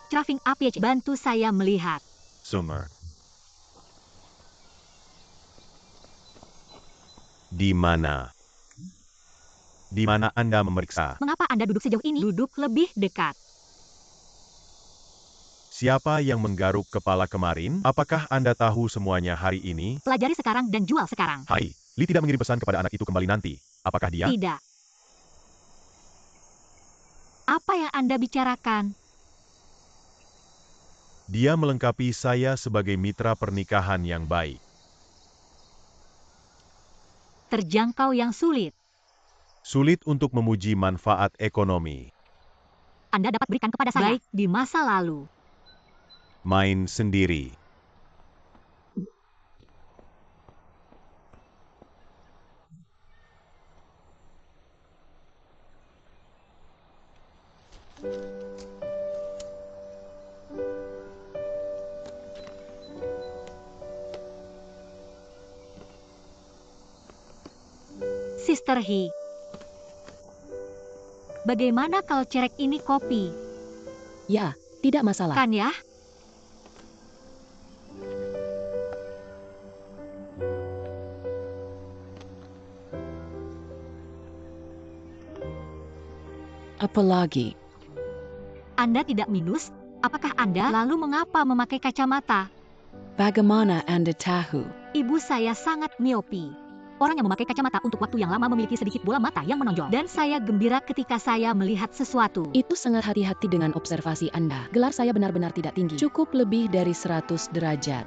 B: Traving Apich, bantu saya melihat.
C: Summer.
E: Di mana? Di mana Anda memeriksa?
B: Mengapa Anda duduk sejauh ini? Duduk lebih dekat.
E: Siapa yang menggaruk kepala kemarin? Apakah Anda tahu semuanya hari ini?
B: Pelajari sekarang dan jual sekarang.
E: Hai, Lee tidak mengirim pesan kepada anak itu kembali nanti. Apakah dia?
B: Tidak. Apa yang Anda bicarakan?
E: Dia melengkapi saya sebagai mitra pernikahan yang baik.
B: Terjangkau yang sulit.
E: Sulit untuk memuji manfaat ekonomi.
B: Anda dapat berikan kepada saya. Baik di masa lalu.
E: Main sendiri.
B: Sister He. Bagaimana kalau cerek ini kopi?
A: Ya, tidak masalah.
B: Kan ya?
A: Apalagi?
B: Anda tidak minus? Apakah Anda lalu mengapa memakai kacamata?
A: Bagaimana Anda tahu?
B: Ibu saya sangat miopi. Orang yang memakai kacamata untuk waktu yang lama memiliki sedikit bola mata yang menonjol. Dan saya gembira ketika saya melihat sesuatu.
A: Itu sangat hati-hati dengan observasi Anda. Gelar saya benar-benar tidak tinggi. Cukup lebih dari 100 derajat.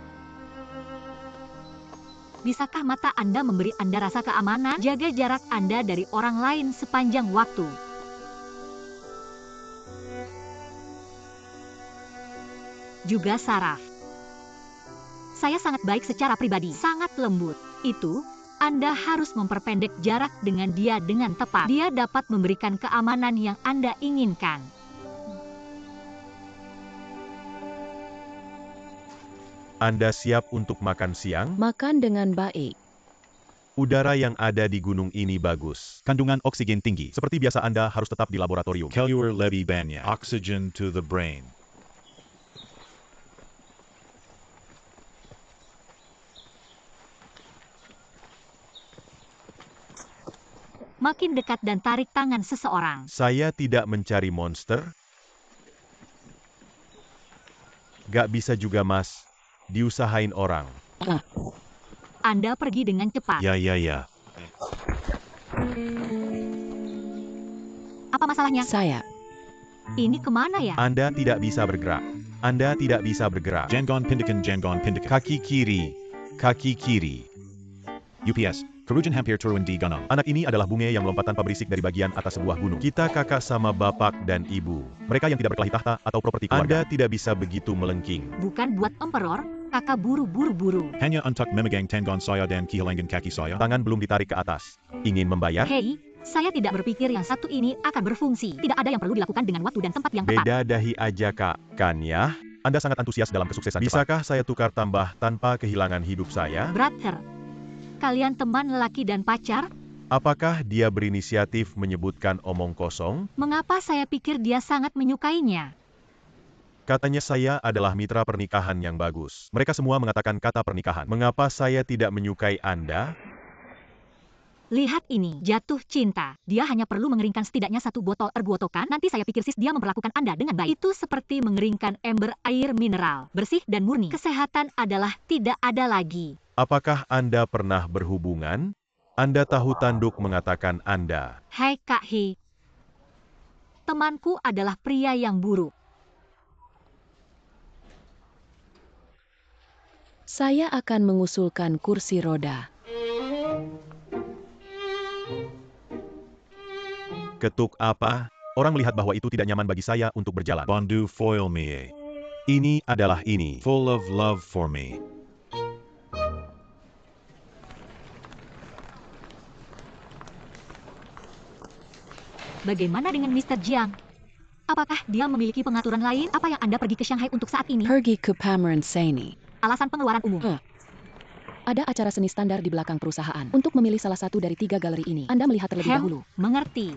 B: Bisakah mata Anda memberi Anda rasa keamanan? Jaga jarak Anda dari orang lain sepanjang waktu. Juga saraf. Saya sangat baik secara pribadi, sangat lembut. Itu, Anda harus memperpendek jarak dengan dia dengan tepat. Dia dapat memberikan keamanan yang Anda inginkan.
E: Anda siap untuk makan siang?
A: Makan dengan baik.
E: Udara yang ada di gunung ini bagus.
C: Kandungan oksigen tinggi.
E: Seperti biasa Anda harus tetap di laboratorium.
C: Keluar lebih banyak. Oxygen to the brain.
B: Makin dekat dan tarik tangan seseorang.
E: Saya tidak mencari monster. Gak bisa juga mas. Diusahain orang.
B: Anda pergi dengan cepat.
C: Ya.
B: Apa masalahnya?
A: Saya.
B: Ini kemana ya?
E: Anda tidak bisa bergerak. Anda tidak bisa bergerak.
C: Jangon pindikan.
E: Kaki kiri. Kaki kiri.
C: UPS. Kerujan hampir turun di gunung.
E: Anak ini adalah bunga yang melompat tanpa berisik dari bagian atas sebuah gunung. Kita kakak sama bapak dan ibu. Mereka yang tidak berkelahi tahta atau properti keluarga. Anda tidak bisa begitu melengking.
B: Bukan buat emperor, kakak buru-buru.
C: Hanya untuk memegang tanggon saya dan kehilangan kaki saya.
E: Tangan belum ditarik ke atas. Ingin membayar?
B: Hei, saya tidak berpikir yang satu ini akan berfungsi. Tidak ada yang perlu dilakukan dengan waktu dan tempat yang tepat.
E: Beda dahi aja kak, kan ya? Anda sangat antusias dalam kesuksesan cepat. Bisakah saya tukar tambah tanpa kehilangan hidup saya?
B: Brother, kalian teman lelaki dan pacar?
E: Apakah dia berinisiatif menyebutkan omong kosong?
B: Mengapa saya pikir dia sangat menyukainya?
E: Katanya saya adalah mitra pernikahan yang bagus. Mereka semua mengatakan kata pernikahan. Mengapa saya tidak menyukai Anda?
B: Lihat ini, jatuh cinta. Dia hanya perlu mengeringkan setidaknya satu botol ergotokan. Nanti saya pikir dia memperlakukan Anda dengan baik. Itu seperti mengeringkan ember air mineral. Bersih dan murni. Kesehatan adalah tidak ada lagi.
E: Apakah Anda pernah berhubungan? Anda tahu tanduk mengatakan Anda.
B: Hai Kak He. Temanku adalah pria yang buruk.
A: Saya akan mengusulkan kursi roda.
D: Ketuk apa? Orang melihat bahwa itu tidak nyaman bagi saya untuk berjalan.
C: Bondu foil me.
D: Ini adalah ini.
C: Full of love for me.
B: Bagaimana dengan Mr. Jiang? Apakah dia memiliki pengaturan lain? Apa yang Anda pergi ke Shanghai untuk saat ini?
A: Pergi ke pameran seni.
B: Alasan pengeluaran umum.
A: Ada acara seni standar di belakang perusahaan. Untuk memilih salah satu dari 3 galeri ini, Anda melihat terlebih dahulu.
B: Mengerti.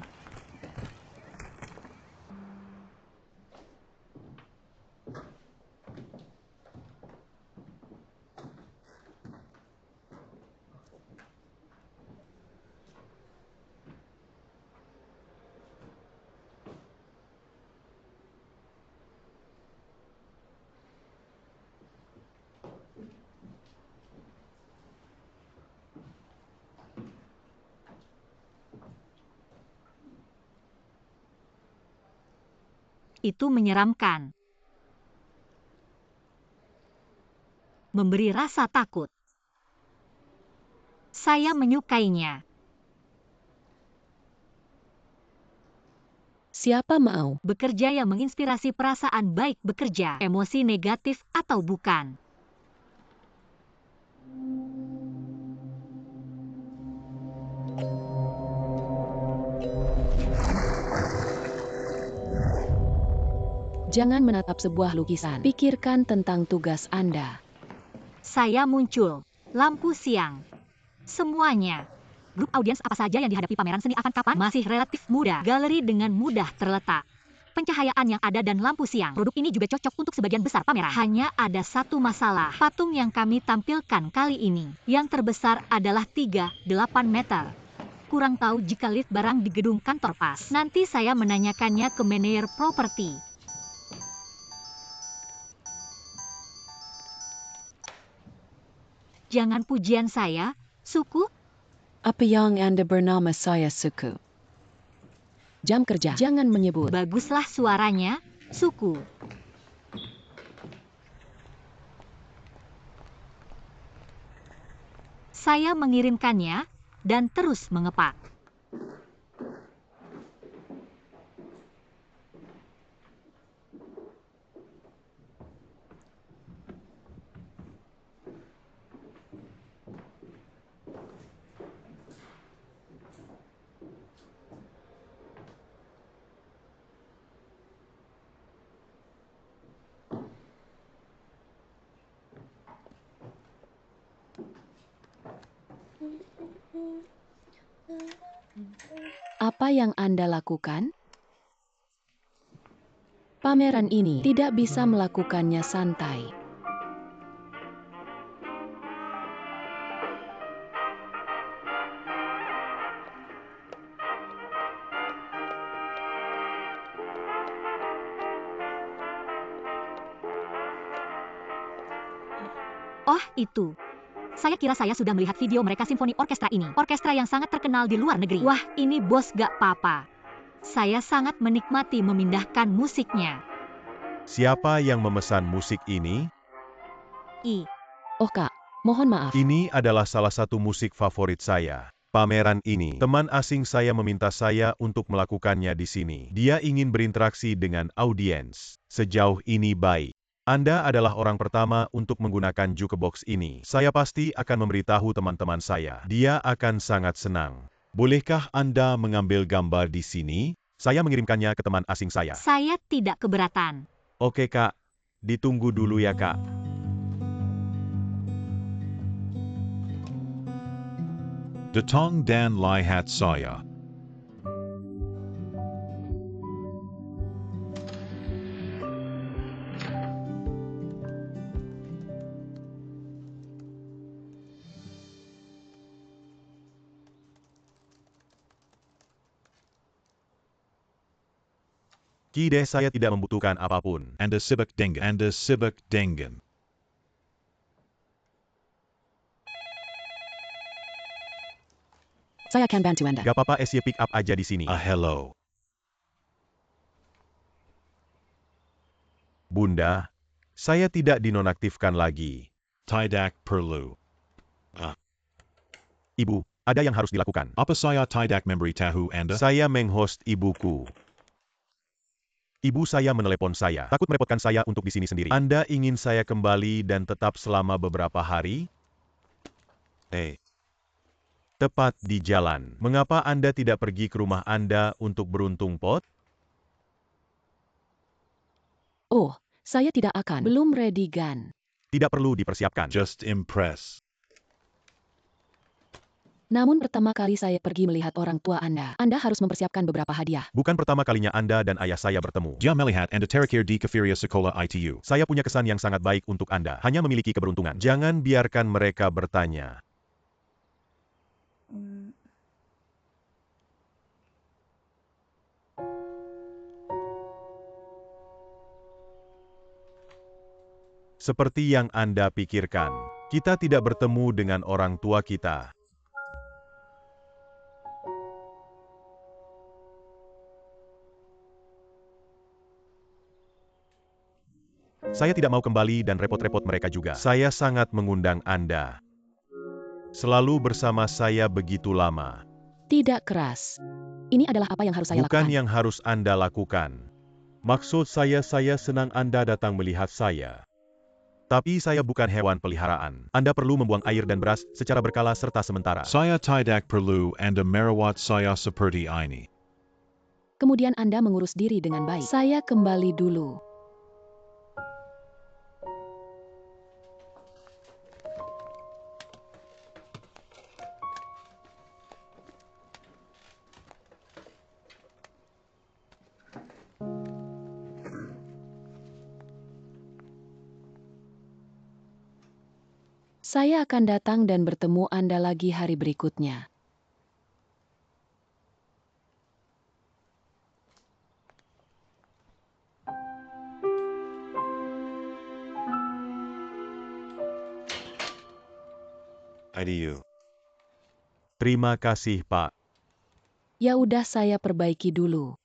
B: Itu menyeramkan. Memberi rasa takut. Saya menyukainya.
A: Siapa mau?
B: Bekerja yang menginspirasi perasaan baik bekerja, emosi negatif atau bukan.
A: Jangan menatap sebuah lukisan. Pikirkan tentang tugas Anda.
B: Saya muncul. Lampu siang. Semuanya. Grup audiens apa saja yang dihadapi pameran seni akan kapan? Masih relatif muda. Galeri dengan mudah terletak. Pencahayaan yang ada dan lampu siang. Produk ini juga cocok untuk sebagian besar pameran. Hanya ada satu masalah. Patung yang kami tampilkan kali ini. Yang terbesar adalah 38 meter. Kurang tahu jika lift barang di gedung kantor pas. Nanti saya menanyakannya ke manajer properti. Jangan pujian saya, suku.
A: Apa yang Anda bernama saya suku? Jam kerja. Jangan menyebut.
B: Baguslah suaranya, suku. Saya mengirimkannya dan terus mengepak.
A: Apa yang Anda lakukan? Pameran ini tidak bisa melakukannya santai.
B: Oh, itu. Saya kira saya sudah melihat video mereka simfoni orkestra ini. Orkestra yang sangat terkenal di luar negeri. Wah, ini bos gak apa-apa. Saya sangat menikmati memindahkan musiknya.
D: Siapa yang memesan musik ini?
A: Oh Kak, mohon maaf.
D: Ini adalah salah satu musik favorit saya. Pameran ini, teman asing saya meminta saya untuk melakukannya di sini. Dia ingin berinteraksi dengan audiens. Sejauh ini baik. Anda adalah orang pertama untuk menggunakan jukebox ini. Saya pasti akan memberitahu teman-teman saya. Dia akan sangat senang. Bolehkah Anda mengambil gambar di sini? Saya mengirimkannya ke teman asing saya.
B: Saya tidak keberatan.
D: Oke Kak, ditunggu dulu ya Kak.
C: Datong dan lihat saya.
D: Kide saya tidak membutuhkan apapun.
C: Anda sibuk dengan. Anda sibuk dengan.
A: Saya akan bantu Anda.
D: Gak apa-apa SY pick up aja di sini.
C: Hello.
D: Bunda, saya tidak dinonaktifkan lagi.
C: Tidak perlu.
D: Ibu, ada yang harus dilakukan.
C: Apa saya tidak memberitahu Anda?
D: Saya menghost ibuku. Ibu saya menelepon saya, takut merepotkan saya untuk di sini sendiri. Anda ingin saya kembali dan tetap selama beberapa hari? Tepat di jalan. Mengapa Anda tidak pergi ke rumah Anda untuk beruntung pot?
A: Oh, saya tidak akan. Belum ready, Gan.
D: Tidak perlu dipersiapkan.
C: Just impress.
A: Namun pertama kali saya pergi melihat orang tua Anda harus mempersiapkan beberapa hadiah.
D: Bukan pertama kalinya Anda dan ayah saya bertemu.
C: Dia melihat Anda terakhir di Caferia Sekolah ITU.
D: Saya punya kesan yang sangat baik untuk Anda. Hanya memiliki keberuntungan. Jangan biarkan mereka bertanya. Seperti yang Anda pikirkan, kita tidak bertemu dengan orang tua kita. Saya tidak mau kembali dan repot-repot mereka juga. Saya sangat mengundang Anda. Selalu bersama saya begitu lama.
A: Tidak keras. Ini adalah apa yang harus saya
D: Bukan
A: lakukan.
D: yang harus Anda lakukan. Maksud saya senang Anda datang melihat saya. Tapi saya bukan hewan peliharaan. Anda perlu membuang air dan beras secara berkala serta sementara.
C: Saya tidak perlu Anda merawat saya seperti ini.
A: Kemudian Anda mengurus diri dengan baik. Saya kembali dulu. Saya akan datang dan bertemu Anda lagi hari berikutnya.
C: ITU.
D: Terima kasih, Pak.
A: Ya udah, saya perbaiki dulu.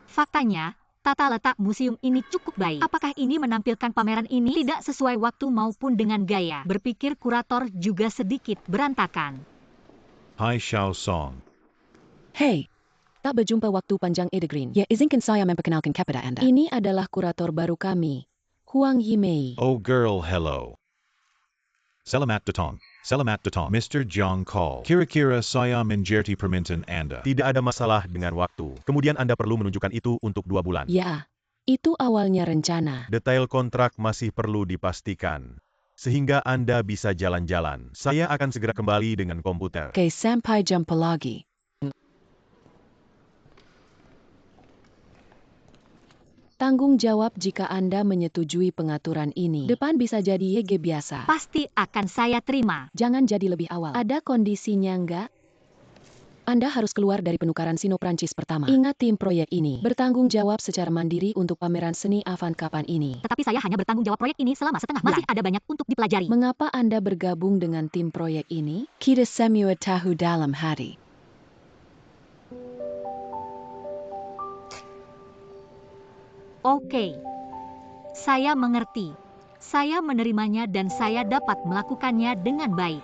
B: Faktanya, tata letak museum ini cukup baik. Apakah ini menampilkan pameran ini tidak sesuai waktu maupun dengan gaya? Berpikir kurator juga sedikit berantakan.
C: Hai Xiao Song.
A: Hey, tak berjumpa waktu panjang Green. Ya, izinkan saya memperkenalkan kepada Anda. Ini adalah kurator baru kami, Huang Yimei.
C: Oh girl, hello. Selamat datang. Selamat datang, Mr. Jiang Call. Kira-kira saya mengerti permintaan Anda.
D: Tidak ada masalah dengan waktu. Kemudian Anda perlu menunjukkan itu untuk 2 bulan.
A: Ya, itu awalnya rencana.
D: Detail kontrak masih perlu dipastikan. Sehingga Anda bisa jalan-jalan. Saya akan segera kembali dengan komputer.
A: Oke, sampai jumpa lagi. Tanggung jawab jika Anda menyetujui pengaturan ini. Depan bisa jadi YG biasa.
B: Pasti akan saya terima.
A: Jangan jadi lebih awal. Ada kondisinya nggak? Anda harus keluar dari penukaran Sino-Prancis pertama. Ingat, tim proyek ini bertanggung jawab secara mandiri untuk pameran seni avant-kapan ini.
B: Tetapi saya hanya bertanggung jawab proyek ini selama setengah bulan. Masih ada banyak untuk dipelajari.
A: Mengapa Anda bergabung dengan tim proyek ini? Kita semua tahu dalam hati.
B: Oke. Saya mengerti. Saya menerimanya dan saya dapat melakukannya dengan baik.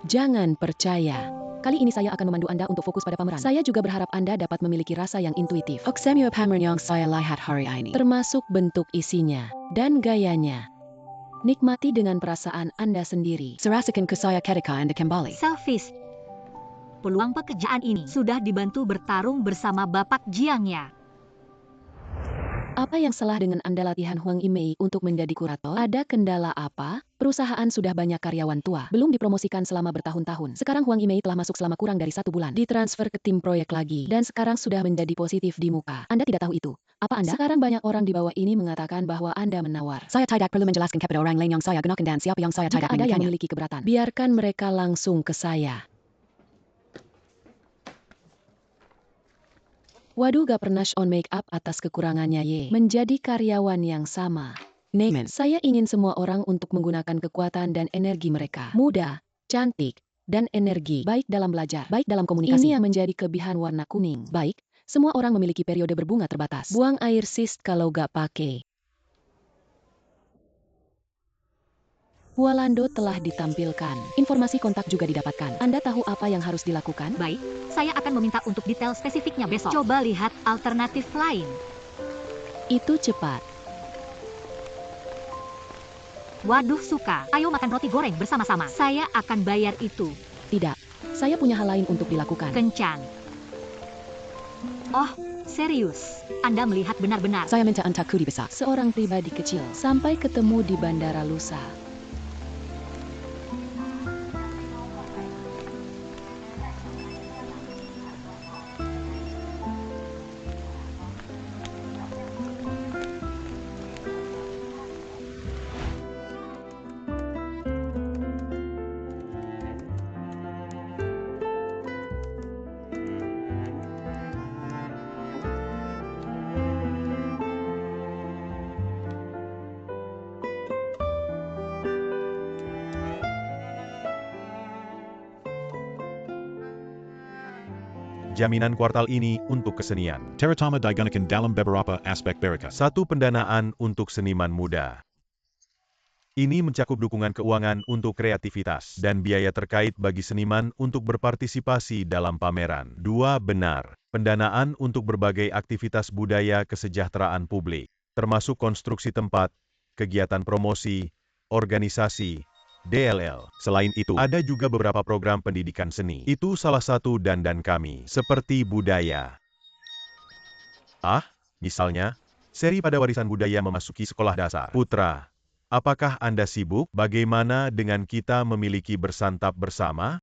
A: Jangan percaya. Kali ini saya akan memandu Anda untuk fokus pada pameran. Saya juga berharap Anda dapat memiliki rasa yang intuitif. Semua pameran yang saya lihat hari ini, termasuk bentuk isinya dan gayanya. Nikmati dengan perasaan Anda sendiri. Serasakan ke saya ketika Anda kembali.
B: Selfish. Peluang pekerjaan ini sudah dibantu bertarung bersama Bapak Jiang ya.
A: Apa yang salah dengan Anda latihan Huang Yimei untuk menjadi kurator? Ada kendala apa? Perusahaan sudah banyak karyawan tua, belum dipromosikan selama bertahun-tahun. Sekarang Huang Yimei telah masuk selama kurang dari 1 bulan. Ditransfer ke tim proyek lagi, dan sekarang sudah menjadi positif di muka. Anda tidak tahu itu. Apa Anda? Sekarang banyak orang di bawah ini mengatakan bahwa Anda menawar. Saya tidak perlu menjelaskan kepada orang lain yang saya gunakan dan siapa yang saya tidak ada yang memiliki keberatan. Biarkan mereka langsung ke saya. Waduh, gak pernah on make up atas kekurangannya menjadi karyawan yang sama. Neyman, saya ingin semua orang untuk menggunakan kekuatan dan energi mereka. Mudah, cantik, dan energi. Baik dalam belajar, baik dalam komunikasi. Ini yang menjadi kelebihan warna kuning. Baik, semua orang memiliki periode berbunga terbatas. Buang air sis kalau gak pakai. Walando telah ditampilkan. Informasi kontak juga didapatkan. Anda tahu apa yang harus dilakukan?
B: Baik, saya akan meminta untuk detail spesifiknya besok. Coba lihat alternatif lain.
A: Itu cepat.
B: Waduh suka, ayo makan roti goreng bersama-sama. Saya akan bayar itu.
A: Tidak, saya punya hal lain untuk dilakukan.
B: Kencan. Oh, serius? Anda melihat benar-benar.
A: Saya mencari antaku di besar. Seorang pribadi kecil. Sampai ketemu di Bandara Lusa.
D: Jaminan kuartal ini untuk kesenian.
C: Teratama digunakan dalam beberapa aspek berikut.
D: 1. Pendanaan untuk seniman muda. Ini mencakup dukungan keuangan untuk kreativitas dan biaya terkait bagi seniman untuk berpartisipasi dalam pameran. 2. Benar. Pendanaan untuk berbagai aktivitas budaya kesejahteraan publik, termasuk konstruksi tempat, kegiatan promosi, organisasi, DLL. Selain itu, ada juga beberapa program pendidikan seni. Itu salah satu dandan kami, seperti budaya. Misalnya, seri pada warisan budaya memasuki sekolah dasar. Putra, apakah Anda sibuk? Bagaimana dengan kita memiliki bersantap bersama?